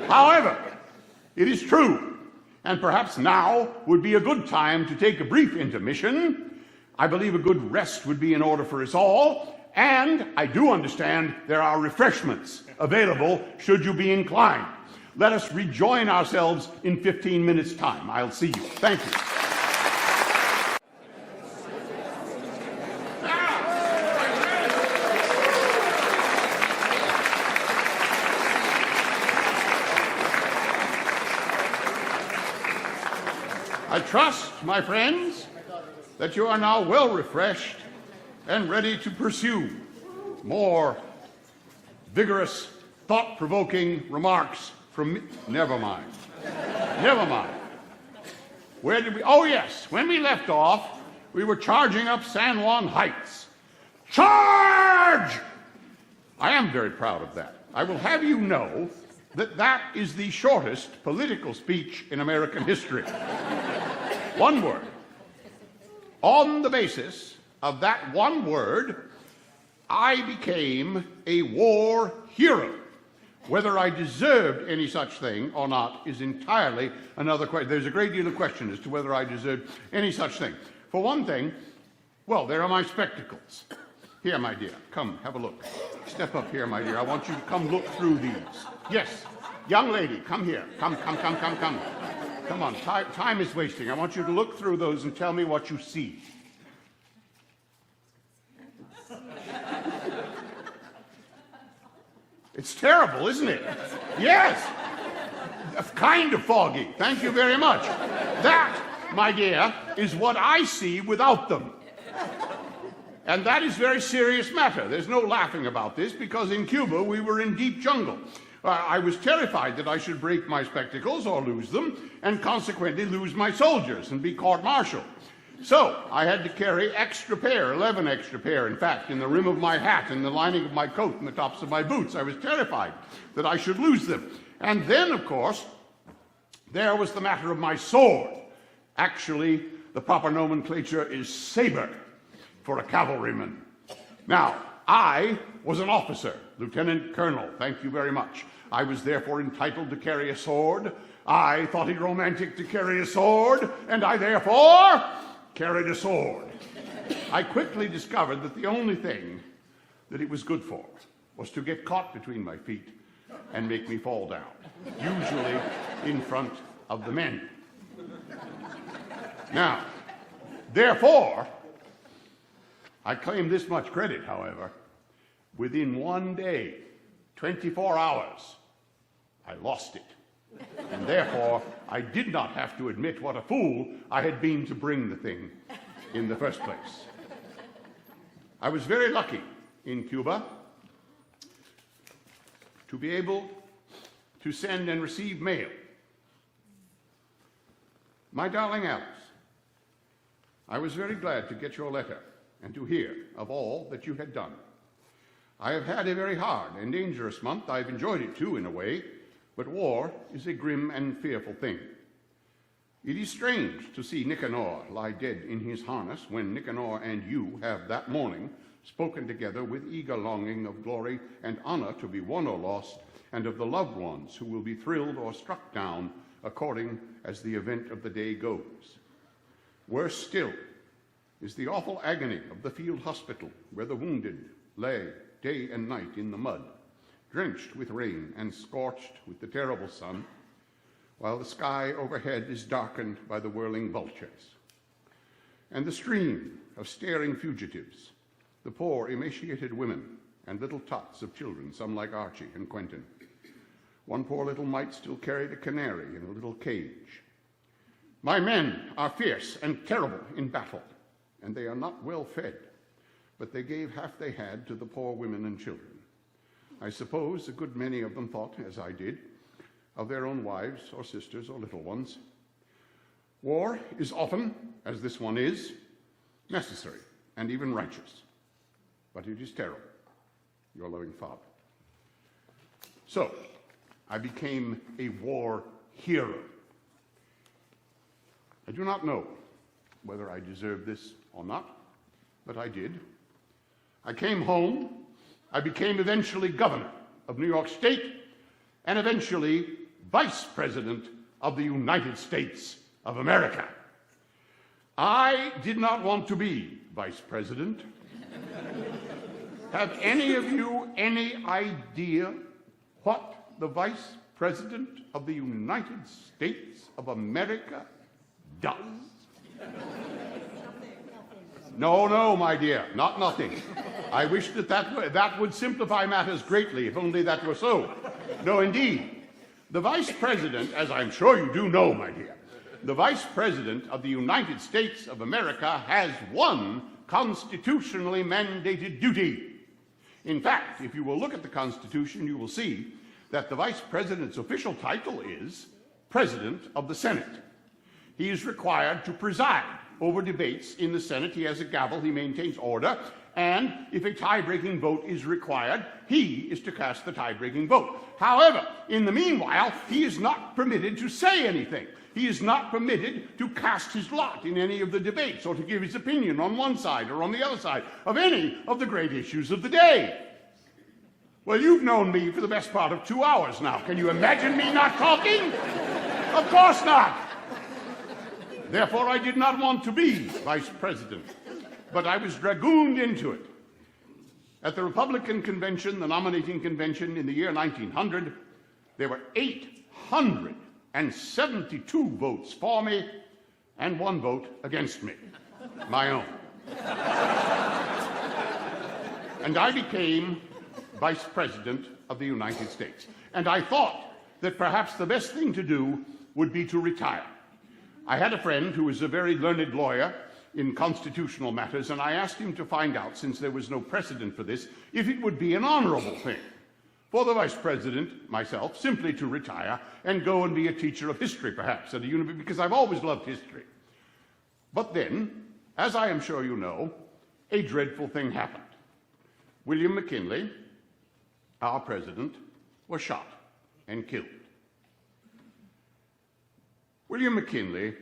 However, it is true, and perhaps now would be a good time to take a brief intermission. I believe a good rest would be in order for us all, and I do understand there are refreshments available should you be inclined. Let us rejoin ourselves in 15 minutes' time. I'll see you. Thank you. I trust, my friends, that you are now well refreshed and ready to pursue more vigorous, thought-provoking remarks from me. Never mind. Never mind. Where did we? Oh, yes. When we left off, we were charging up San Juan Heights. Charge! I am very proud of that. I will have you know that that is the shortest political speech in American history. One word. On the basis of that one word, I became a war hero. Whether I deserved any such thing or not is entirely another question. There's a great deal of question as to whether I deserved any such thing. For one thing, well, there are my spectacles. Here, my dear, come, have a look. Step up here, my dear. I want you to come look through these. Yes, young lady, come here. Come. Come on, time is wasting. I want you to look through those and tell me what you see. It's terrible, isn't it? Yes. Kind of foggy. Thank you very much. That, my dear, is what I see without them. And that is a very serious matter. There's no laughing about this, because in Cuba we were in deep jungle. I was terrified that I should break my spectacles or lose them, and consequently lose my soldiers and be court-martialed. So I had to carry 11 extra pair, in fact, in the rim of my hat, in the lining of my coat, and the tops of my boots. I was terrified that I should lose them. And then, of course, there was the matter of my sword. Actually, the proper nomenclature is saber for a cavalryman. Now, I was an officer, lieutenant colonel, thank you very much. I was therefore entitled to carry a sword. I thought it romantic to carry a sword, and I therefore carried a sword. I quickly discovered that the only thing that it was good for was to get caught between my feet and make me fall down, usually in front of the men. Now, therefore, I claim this much credit, however. Within one day, 24 hours, I lost it. And therefore, I did not have to admit what a fool I had been to bring the thing in the first place. I was very lucky in Cuba to be able to send and receive mail. My darling Alice, I was very glad to get your letter and to hear of all that you had done. I have had a very hard and dangerous month. I've enjoyed it too, in a way, but war is a grim and fearful thing. It is strange to see Nicanor lie dead in his harness when Nicanor and you have that morning spoken together with eager longing of glory and honor to be won or lost, and of the loved ones who will be thrilled or struck down according as the event of the day goes. Worse still is the awful agony of the field hospital where the wounded lay day and night in the mud, drenched with rain and scorched with the terrible sun, while the sky overhead is darkened by the whirling vultures. And the stream of staring fugitives, the poor emaciated women and little tots of children, some like Archie and Quentin. One poor little mite still carried a canary in a little cage. My men are fierce and terrible in battle, and they are not well fed, but they gave half they had to the poor women and children. I suppose a good many of them thought, as I did, of their own wives or sisters or little ones. War is often, as this one is, necessary and even righteous, but it is terrible. Your loving father. So, I became a war hero. I do not know whether I deserved this or not, but I did. I came home. I became eventually governor of New York State and eventually vice president of the United States of America. I did not want to be vice president. Have any of you any idea what the vice president of the United States of America does? No, my dear, not nothing. I wish that would simplify matters greatly, if only that were so. No, indeed. The vice president, as I'm sure you do know, my dear, the vice president of the United States of America has one constitutionally mandated duty. In fact, if you will look at the Constitution, you will see that the vice president's official title is President of the Senate. He is required to preside over debates in the Senate. He has a gavel, he maintains order, and if a tie-breaking vote is required, he is to cast the tie-breaking vote. However, in the meanwhile, he is not permitted to say anything. He is not permitted to cast his lot in any of the debates or to give his opinion on one side or on the other side of any of the great issues of the day. Well, you've known me for the best part of 2 hours now. Can you imagine me not talking? Of course not. Therefore, I did not want to be vice president, but I was dragooned into it. At the Republican convention, the nominating convention in the year 1900, there were 872 votes for me and 1 vote against me, my own. And I became vice president of the United States. And I thought that perhaps the best thing to do would be to retire. I had a friend who was a very learned lawyer in constitutional matters, and I asked him to find out, since there was no precedent for this, if it would be an honorable thing for the vice president, myself, simply to retire and go and be a teacher of history, perhaps, at a university, because I've always loved history. But then, as I am sure you know, a dreadful thing happened. William McKinley, our president, was shot and killed. William McKinley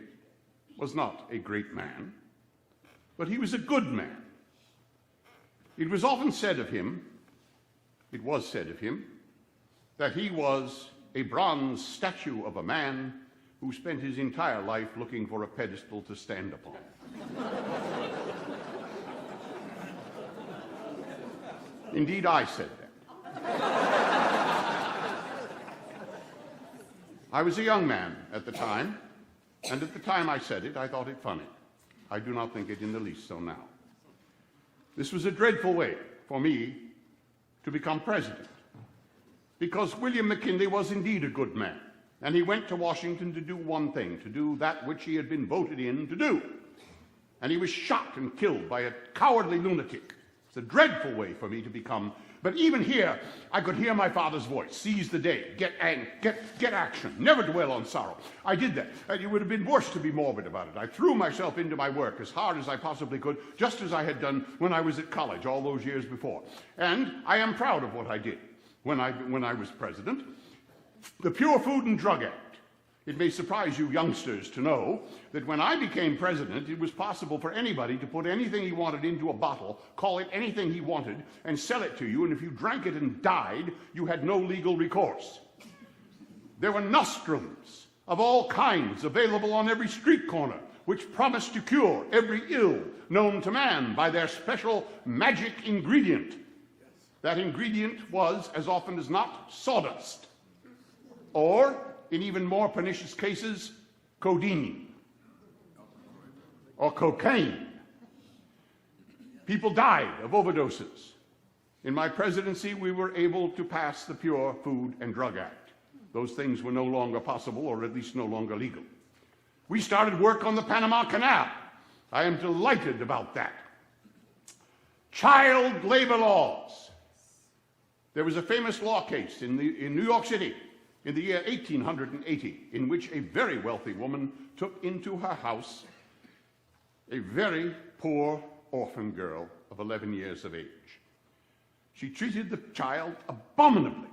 was not a great man, but he was a good man. It was often said of him, that he was a bronze statue of a man who spent his entire life looking for a pedestal to stand upon. Indeed, I said that. I was a young man at the time, and at the time I said it, I thought it funny. I do not think it in the least so now. This was a dreadful way for me to become president, because William McKinley was indeed a good man, and he went to Washington to do one thing, to do that which he had been voted in to do. And he was shot and killed by a cowardly lunatic. It's a dreadful way for me to become. But even here, I could hear my father's voice. Seize the day. Get action. Never dwell on sorrow. I did that. It would have been worse to be morbid about it. I threw myself into my work as hard as I possibly could, just as I had done when I was at college all those years before. And I am proud of what I did when I was president. The Pure Food and Drug Act. It may surprise you youngsters to know that when I became president, it was possible for anybody to put anything he wanted into a bottle, call it anything he wanted, and sell it to you, and if you drank it and died, you had no legal recourse. There were nostrums of all kinds available on every street corner, which promised to cure every ill known to man by their special magic ingredient. That ingredient was, as often as not, sawdust, or, in even more pernicious cases, codeine or cocaine. People died of overdoses. In my presidency, we were able to pass the Pure Food and Drug Act. Those things were no longer possible, or at least no longer legal. We started work on the Panama Canal. I am delighted about that. Child labor laws. There was a famous law case in New York City in the year 1880, in which a very wealthy woman took into her house a very poor orphan girl of 11 years of age. She treated the child abominably.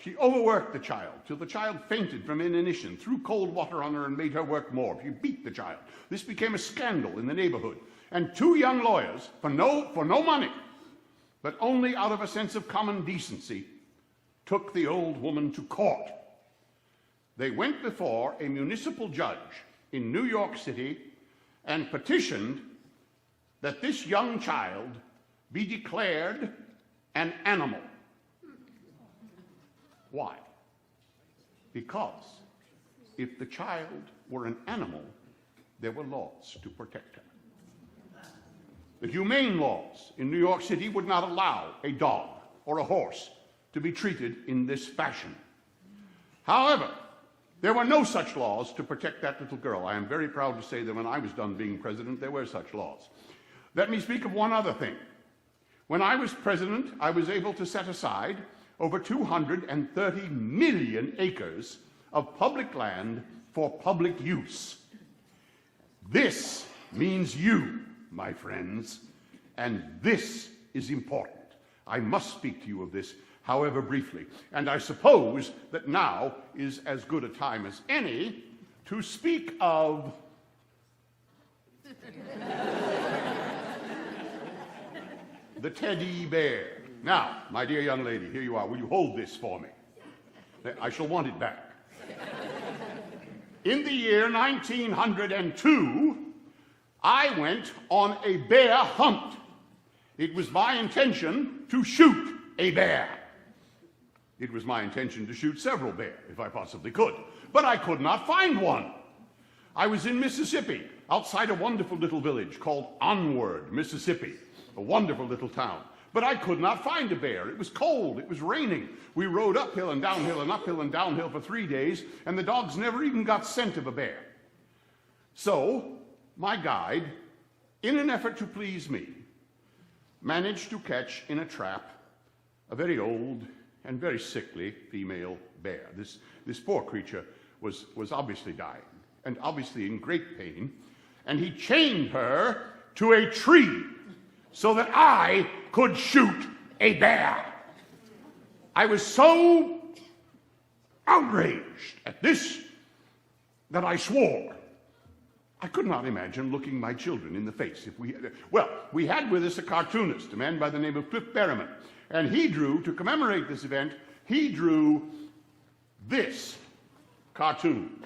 She overworked the child till the child fainted from inanition, threw cold water on her and made her work more. She beat the child. This became a scandal in the neighborhood. And two young lawyers, for no money, but only out of a sense of common decency, took the old woman to court. They went before a municipal judge in New York City and petitioned that this young child be declared an animal. Why? Because if the child were an animal, there were laws to protect her. The humane laws in New York City would not allow a dog or a horse to be treated in this fashion. However, there were no such laws to protect that little girl. I am very proud to say that when I was done being president, there were such laws. Let me speak of one other thing. When I was president, I was able to set aside over 230 million acres of public land for public use. This means you, my friends, and this is important. I must speak to you of this, however briefly, and I suppose that now is as good a time as any to speak of the teddy bear. Now, my dear young lady, here you are. Will you hold this for me? I shall want it back. In the year 1902, I went on a bear hunt. It was my intention to shoot a bear. It was my intention to shoot several bears, if I possibly could, but I could not find one. I was in Mississippi, outside a wonderful little village called Onward, Mississippi, a wonderful little town. But I could not find a bear. It was cold. It was raining. We rode uphill and downhill and uphill and downhill for 3 days, and the dogs never even got scent of a bear. So my guide, in an effort to please me, managed to catch in a trap a very old and very sickly female bear. This poor creature was obviously dying and obviously in great pain, and he chained her to a tree so that I could shoot a bear. I was so outraged at this that I swore. I could not imagine looking my children in the face if we had with us a cartoonist, a man by the name of Cliff Berryman, and he drew, to commemorate this event, he drew this cartoon.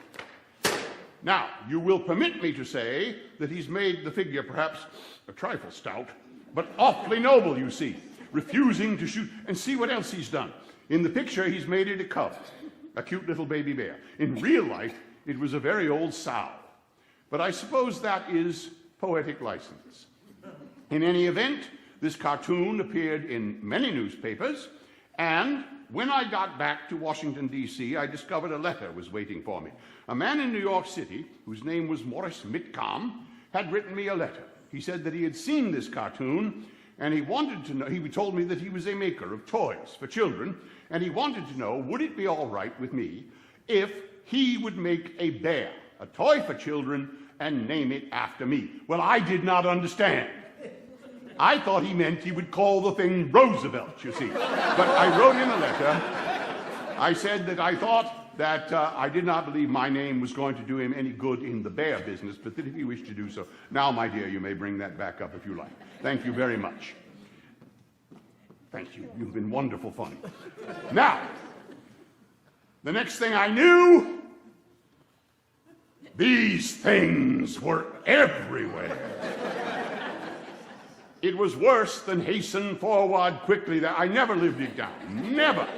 Now, you will permit me to say that he's made the figure perhaps a trifle stout, but awfully noble, you see, refusing to shoot. And see what else he's done. In the picture, he's made it a cub, a cute little baby bear. In real life, it was a very old sow. But I suppose that is poetic license. In any event, this cartoon appeared in many newspapers, and when I got back to Washington, D.C., I discovered a letter was waiting for me. A man in New York City, whose name was Morris Mitcom, had written me a letter. He said that he had seen this cartoon, and he wanted to know, he told me that he was a maker of toys for children, and he wanted to know, would it be all right with me if he would make a bear, a toy for children, and name it after me? Well, I did not understand. I thought he meant he would call the thing Roosevelt, you see. But I wrote him a letter. I said that I thought that I did not believe my name was going to do him any good in the bear business, but that if he wished to do so. Now, my dear, you may bring that back up if you like. Thank you very much. Thank you. You've been wonderful fun. Now, the next thing I knew, these things were everywhere. It was worse than hasten forward quickly. That I never lived it down. Never.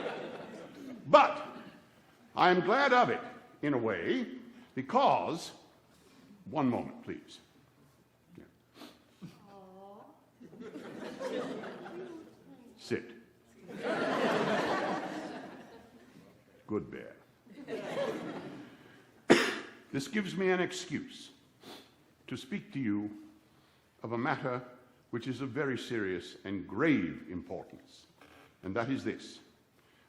But I am glad of it, in a way, because, one moment, please. Yeah. Sit. Good bear. This gives me an excuse to speak to you of a matter which is of very serious and grave importance, and that is this.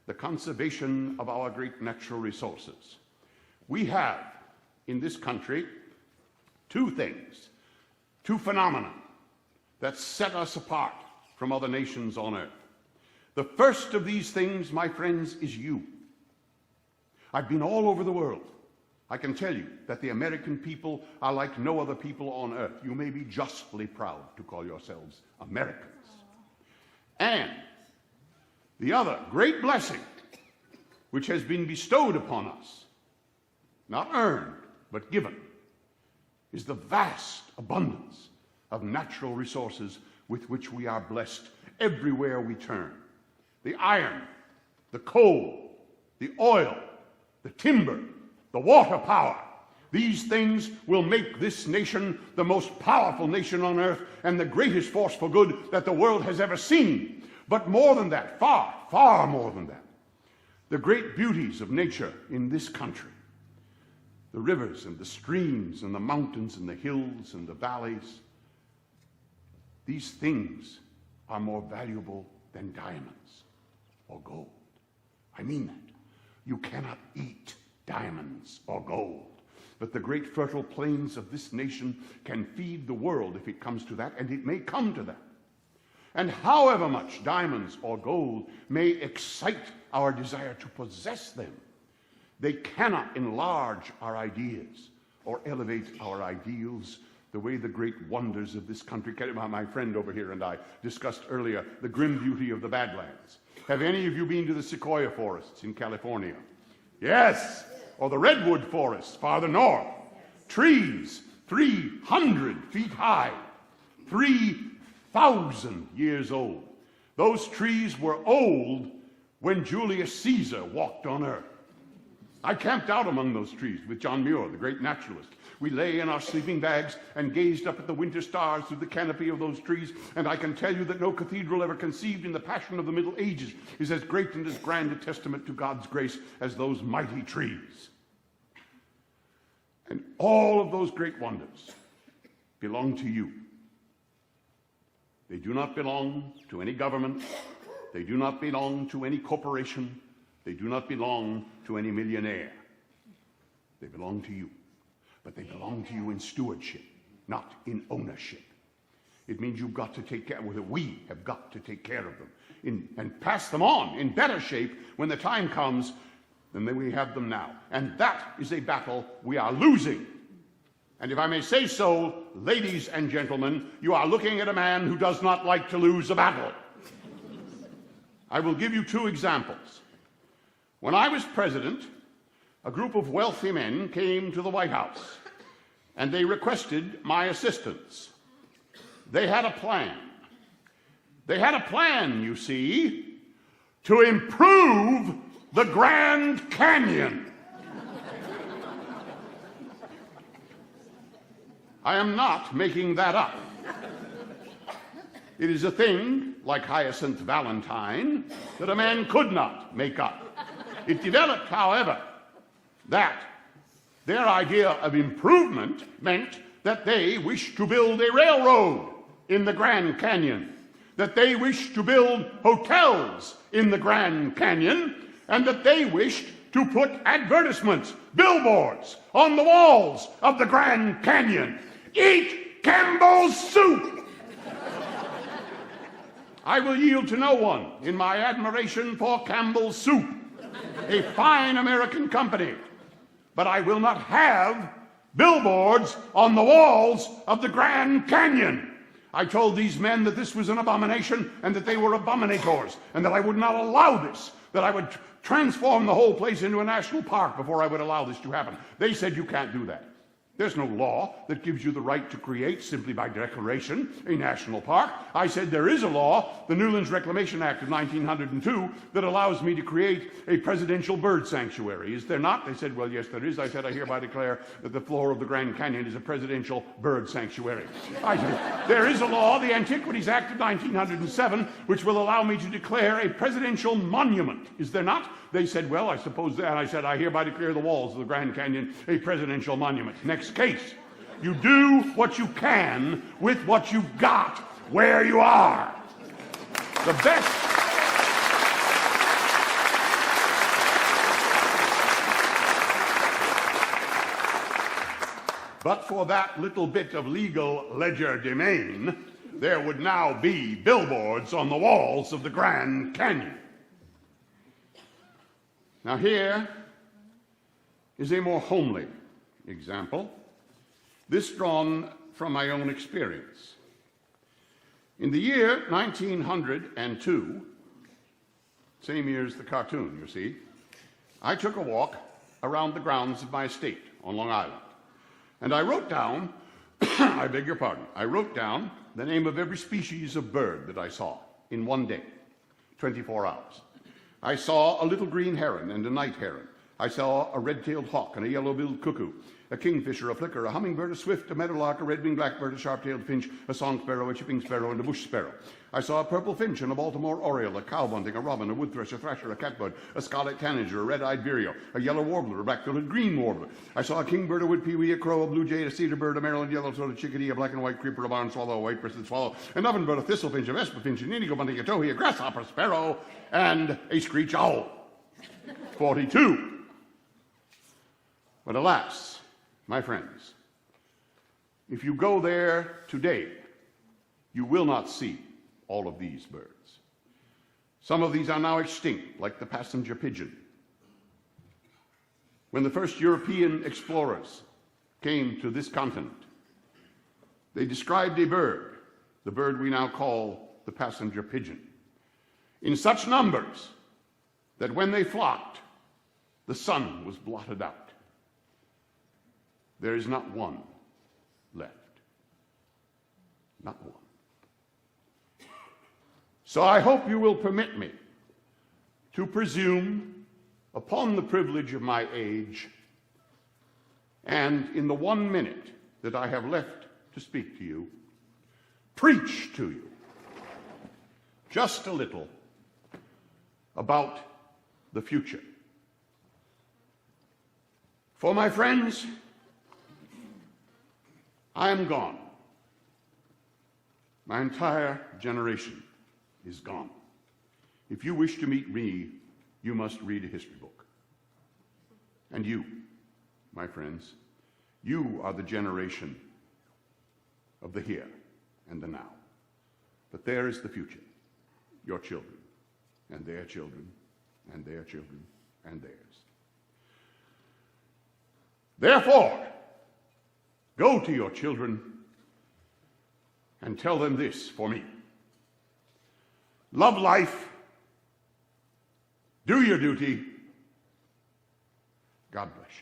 the conservation of our great natural resources. We have in this country two things, two phenomena that set us apart from other nations on earth. The first of these things, my friends, is you. I've been all over the world. I can tell you that the American people are like no other people on earth. You may be justly proud to call yourselves Americans. And the other great blessing which has been bestowed upon us, not earned, but given, is the vast abundance of natural resources with which we are blessed everywhere we turn. The iron, the coal, the oil, the timber, the water power. These things will make this nation the most powerful nation on earth and the greatest force for good that the world has ever seen. But more than that, far, far more than that, the great beauties of nature in this country, the rivers and the streams and the mountains and the hills and the valleys, these things are more valuable than diamonds or gold. I mean that. You cannot eat diamonds or gold. But the great fertile plains of this nation can feed the world if it comes to that, and it may come to that. And however much diamonds or gold may excite our desire to possess them, they cannot enlarge our ideas or elevate our ideals the way the great wonders of this country can. My friend over here and I discussed earlier the grim beauty of the Badlands. Have any of you been to the sequoia forests in California? Yes. Or the redwood forests farther north. Trees 300 feet high, 3,000 years old. Those trees were old when Julius Caesar walked on earth. I camped out among those trees with John Muir, the great naturalist. We lay in our sleeping bags and gazed up at the winter stars through the canopy of those trees, and I can tell you that no cathedral ever conceived in the passion of the Middle Ages is as great and as grand a testament to God's grace as those mighty trees. And all of those great wonders belong to you. They do not belong to any government. They do not belong to any corporation. They do not belong to any millionaire. They belong to you. But they belong to you in stewardship, not in ownership. It means you've got to take care, well, we have got to take care of them and pass them on in better shape when the time comes than we have them now. And that is a battle we are losing. And if I may say so, ladies and gentlemen, you are looking at a man who does not like to lose a battle. I will give you two examples. When I was president, a group of wealthy men came to the White House, and they requested my assistance. They had a plan. They had a plan, you see, to improve the Grand Canyon. I am not making that up. It is a thing, like Hyacinth Valentine, that a man could not make up. It developed, however, that their idea of improvement meant that they wished to build a railroad in the Grand Canyon, that they wished to build hotels in the Grand Canyon, and that they wished to put advertisements, billboards, on the walls of the Grand Canyon. Eat Campbell's soup! I will yield to no one in my admiration for Campbell's soup, a fine American company. But I will not have billboards on the walls of the Grand Canyon. I told these men that this was an abomination and that they were abominators and that I would not allow this, that I would transform the whole place into a national park before I would allow this to happen. They said, you can't do that. There's no law that gives you the right to create, simply by declaration, a national park. I said there is a law, the Newlands Reclamation Act of 1902, that allows me to create a presidential bird sanctuary. Is there not? They said, well, yes, there is. I said, I hereby declare that the floor of the Grand Canyon is a presidential bird sanctuary. I said, there is a law, the Antiquities Act of 1907, which will allow me to declare a presidential monument. Is there not? They said, well, I suppose that. I said, I hereby declare the walls of the Grand Canyon a presidential monument. Next case. You do what you can with what you've got where you are. The best But for that little bit of legal legerdemain, there would now be billboards on the walls of the Grand Canyon. Now here is a more homely example, this drawn from my own experience. In the year 1902, same year as the cartoon, you see, I took a walk around the grounds of my estate on Long Island. And I wrote down, I beg your pardon, I wrote down the name of every species of bird that I saw in one day, 24 hours. I saw a little green heron and a night heron. I saw a red-tailed hawk and a yellow-billed cuckoo, a kingfisher, a flicker, a hummingbird, a swift, a meadowlark, a red-winged blackbird, a sharp-tailed finch, a song sparrow, a chipping sparrow, and a bush sparrow. I saw a purple finch and a Baltimore oriole, a cowbunting, a robin, a wood thrush, a thrasher, a catbird, a scarlet tanager, a red-eyed vireo, a yellow warbler, a black-throated green warbler. I saw a kingbird, a wood pewee, a crow, a blue jay, a cedar bird, a Maryland yellow-throated chickadee, a black and white creeper, a barn swallow, a white-breasted swallow, an ovenbird, a thistle-finch, a vesper-finch, an indigo bunting, a towhee, a grasshopper, sparrow, and a screech owl. 42. But alas, my friends, if you go there today, you will not see all of these birds. Some of these are now extinct, like the passenger pigeon. When the first European explorers came to this continent, they described a bird, the bird we now call the passenger pigeon, in such numbers that when they flocked, the sun was blotted out. There is not one left. Not one. So I hope you will permit me to presume upon the privilege of my age, and in the 1 minute that I have left to speak to you, preach to you just a little about the future. For my friends, I am gone. My entire generation is gone. If you wish to meet me, you must read a history book. And you, my friends, you are the generation of the here and the now. But there is the future, your children, and their children, and their children, and theirs. Therefore, go to your children and tell them this for me. Love life, do your duty. God bless you.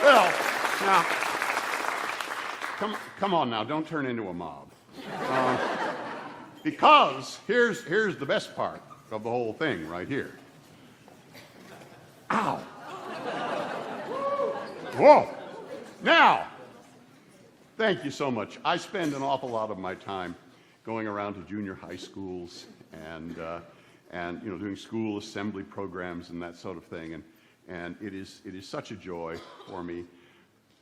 Well, now, come on now, don't turn into a mob. Because here's the best part of the whole thing right here. Ow. Whoa. Now, thank you so much. I spend an awful lot of my time going around to junior high schools and doing school assembly programs and that sort of thing. And it is such a joy for me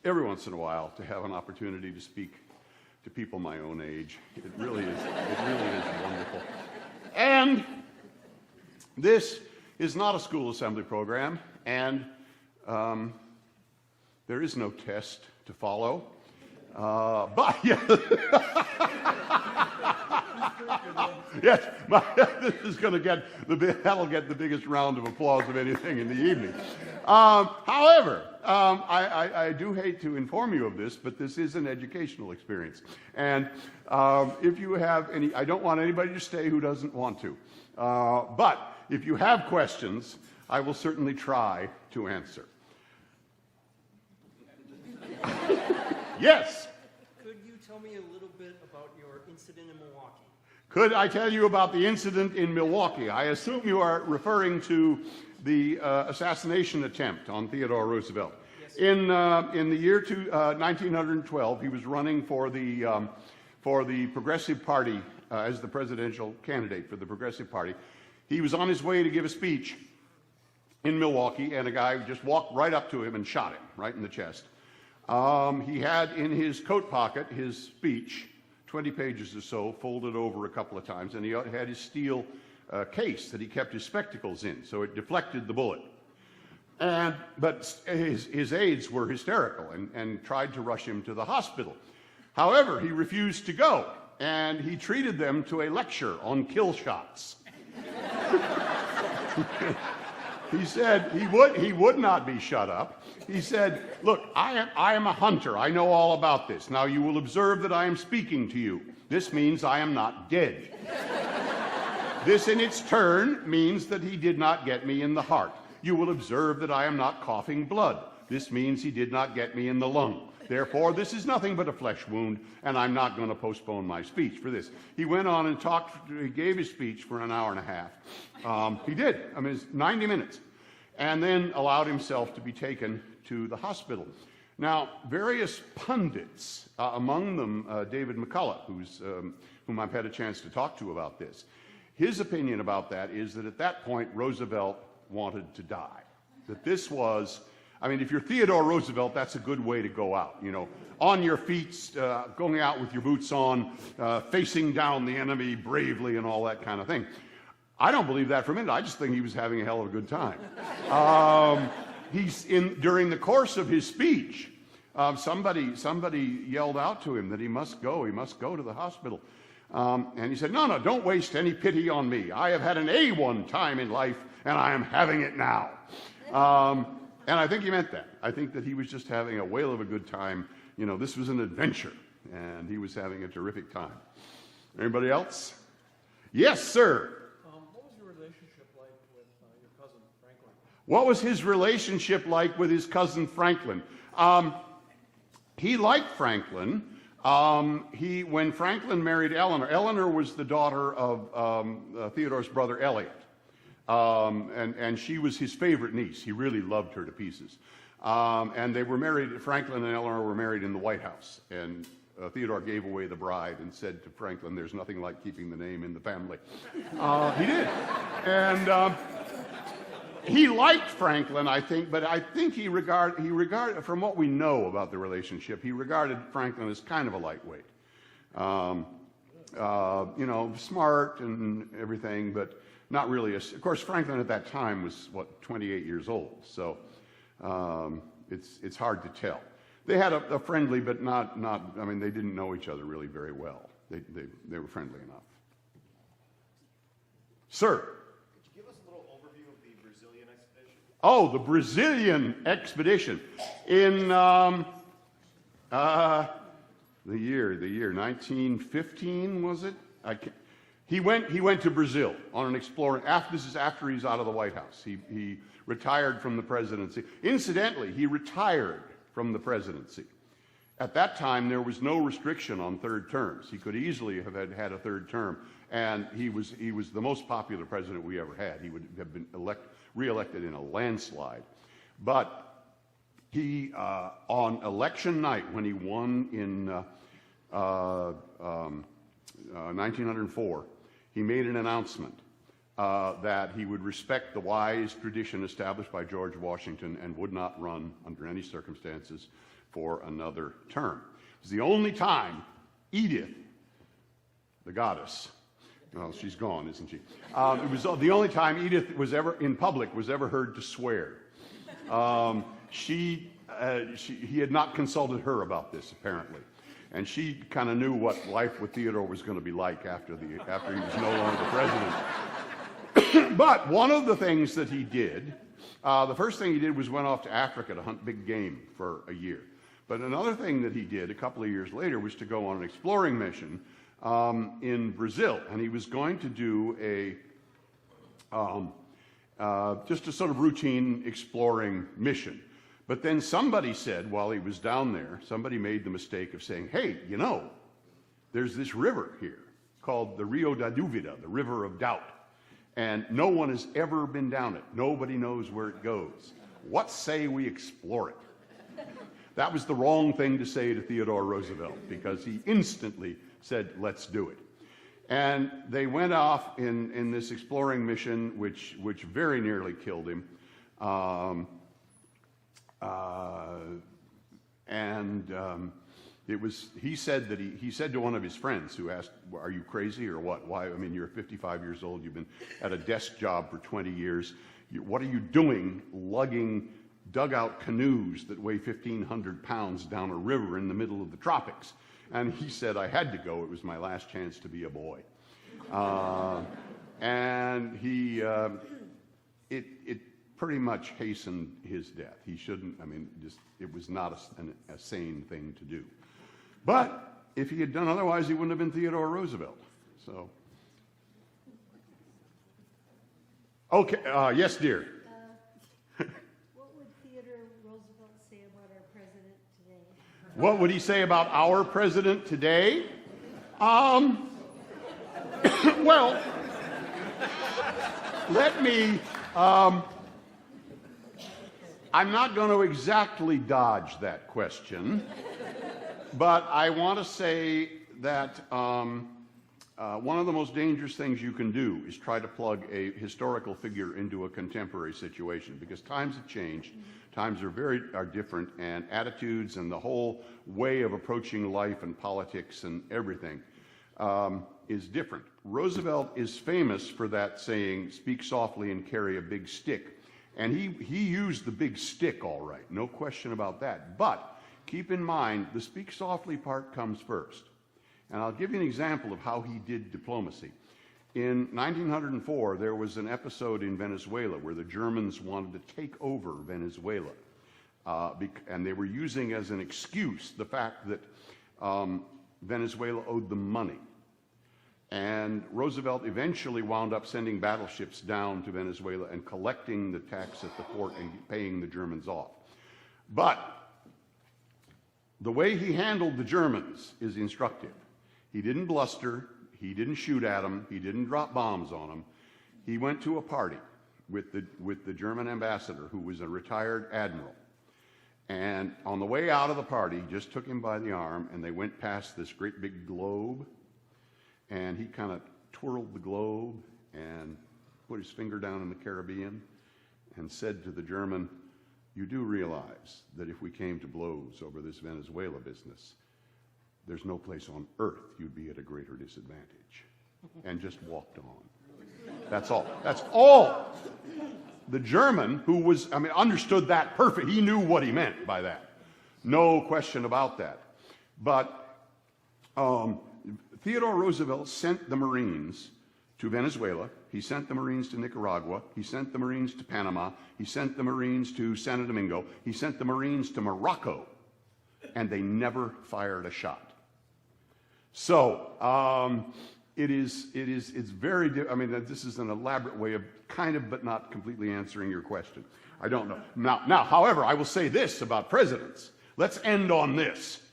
every once in a while to have an opportunity to speak to people my own age. It really is wonderful. And this is not a school assembly program, and there is no test to follow. But yeah. Yes, this is going to get that'll get the biggest round of applause of anything in the evening. However, I do hate to inform you of this, but this is an educational experience. And if you have any, I don't want anybody to stay who doesn't want to. But if you have questions, I will certainly try to answer. Yes? Could you tell me a little bit about your incident in Milwaukee? Could I tell you about the incident in Milwaukee? I assume you are referring to the assassination attempt on Theodore Roosevelt. Yes. In the year 1912, he was running for the Progressive Party as the presidential candidate for the Progressive Party. He was on his way to give a speech in Milwaukee, and a guy just walked right up to him and shot him right in the chest. He had in his coat pocket his speech, 20 pages or so, folded over a couple of times, and he had his steel case that he kept his spectacles in, so it deflected the bullet. But his aides were hysterical and tried to rush him to the hospital. However, he refused to go, and he treated them to a lecture on kill shots. He said he would not be shut up. He said, look, I am a hunter. I know all about this. Now you will observe that I am speaking to you. This means I am not dead. This in its turn means that he did not get me in the heart. You will observe that I am not coughing blood. This means he did not get me in the lung. Therefore, this is nothing but a flesh wound, and I'm not going to postpone my speech for this. He went on and he gave his speech for an hour and a half. He did. I mean, it's 90 minutes. And then allowed himself to be taken to the hospital. Now, various pundits, among them David McCullough, whom I've had a chance to talk to about this, his opinion about that is that at that point, Roosevelt wanted to die. That this was, I mean, if you're Theodore Roosevelt, that's a good way to go out, you know, on your feet, going out with your boots on, facing down the enemy bravely and all that kind of thing. I don't believe that for a minute. I just think he was having a hell of a good time. During the course of his speech, somebody yelled out to him that he must go to the hospital. And he said, no, don't waste any pity on me. I have had an A1 time in life, and I am having it now. And I think he meant that. I think that he was just having a whale of a good time. You know, this was an adventure, and he was having a terrific time. Anybody else? Yes, sir. What was your relationship like with your cousin, Franklin? What was his relationship like with his cousin, Franklin? He liked Franklin. When Franklin married Eleanor was the daughter of Theodore's brother Eliot. And she was his favorite niece. He really loved her to pieces. And they were married, Franklin and Eleanor were married in the White House. And Theodore gave away the bride and said to Franklin, there's nothing like keeping the name in the family. He did. And he liked Franklin, I think, but I think he regarded, from what we know about the relationship, he regarded Franklin as kind of a lightweight. You know, smart and everything, but not really. Of course, Franklin at that time was, 28 years old, so it's hard to tell. They had a friendly, but not, I mean, they didn't know each other really very well. They were friendly enough. Sir? Could you give us a little overview of the Brazilian expedition? Oh, the Brazilian expedition. In the year 1915, was it? He went to Brazil on an exploring. This is after he's out of the White House. He retired from the presidency. Incidentally, he retired from the presidency. At that time, there was no restriction on third terms. He could easily have had a third term, and he was the most popular president we ever had. He would have been reelected in a landslide. But he, on election night, when he won in 1904, he made an announcement that he would respect the wise tradition established by George Washington and would not run under any circumstances for another term. It was the only time Edith, the goddess, well, she's gone, isn't she? It was the only time Edith was ever heard to swear. He had not consulted her about this, apparently. And she kind of knew what life with Theodore was going to be like after he was no longer president. But one of the things that he did, the first thing he did was went off to Africa to hunt big game for a year. But another thing that he did a couple of years later was to go on an exploring mission in Brazil. And he was going to do just a sort of routine exploring mission. But then somebody said, while he was down there, somebody made the mistake of saying, hey, you know, there's this river here called the Rio da Dúvida, the River of Doubt. And no one has ever been down it. Nobody knows where it goes. What say we explore it? That was the wrong thing to say to Theodore Roosevelt, because he instantly said, let's do it. And they went off in this exploring mission, which very nearly killed him. He said to one of his friends who asked, are you crazy or what? Why? I mean, you're 55 years old. You've been at a desk job for 20 years. What are you doing lugging dugout canoes that weigh 1,500 pounds down a river in the middle of the tropics? And he said, I had to go. It was my last chance to be a boy. It pretty much hastened his death. He shouldn't, it was not a sane thing to do. But if he had done otherwise, he wouldn't have been Theodore Roosevelt. So, okay, yes, dear. What would Theodore Roosevelt say about our president today? What would he say about our president today? Well, let me, I'm not going to exactly dodge that question, but I want to say that one of the most dangerous things you can do is try to plug a historical figure into a contemporary situation, because times have changed, times are different, and attitudes and the whole way of approaching life and politics and everything is different. Roosevelt is famous for that saying, speak softly and carry a big stick. And he used the big stick all right, no question about that. But keep in mind, the speak softly part comes first. And I'll give you an example of how he did diplomacy. In 1904, there was an episode in Venezuela where the Germans wanted to take over Venezuela. And they were using as an excuse the fact that Venezuela owed them money. And Roosevelt eventually wound up sending battleships down to Venezuela and collecting the tax at the port and paying the Germans off. But the way he handled the Germans is instructive. He didn't bluster, he didn't shoot at them, he didn't drop bombs on them. He went to a party with the German ambassador, who was a retired admiral. And on the way out of the party, he just took him by the arm, and they went past this great big globe. And he kind of twirled the globe and put his finger down in the Caribbean and said to the German, you do realize that if we came to blows over this Venezuela business, there's no place on earth you'd be at a greater disadvantage. And just walked on. That's all. That's all. The German, who was, understood that perfect. He knew what he meant by that. No question about that. But Theodore Roosevelt sent the Marines to Venezuela. He sent the Marines to Nicaragua. He sent the Marines to Panama. He sent the Marines to Santo Domingo. He sent the Marines to Morocco. And they never fired a shot. So it's very, this is an elaborate way of kind of, but not completely answering your question. I don't know. Now, however, I will say this about presidents. Let's end on this.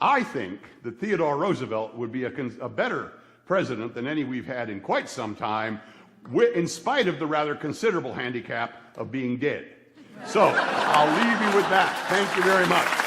I think that Theodore Roosevelt would be a better president than any we've had in quite some time, in spite of the rather considerable handicap of being dead. So I'll leave you with that. Thank you very much.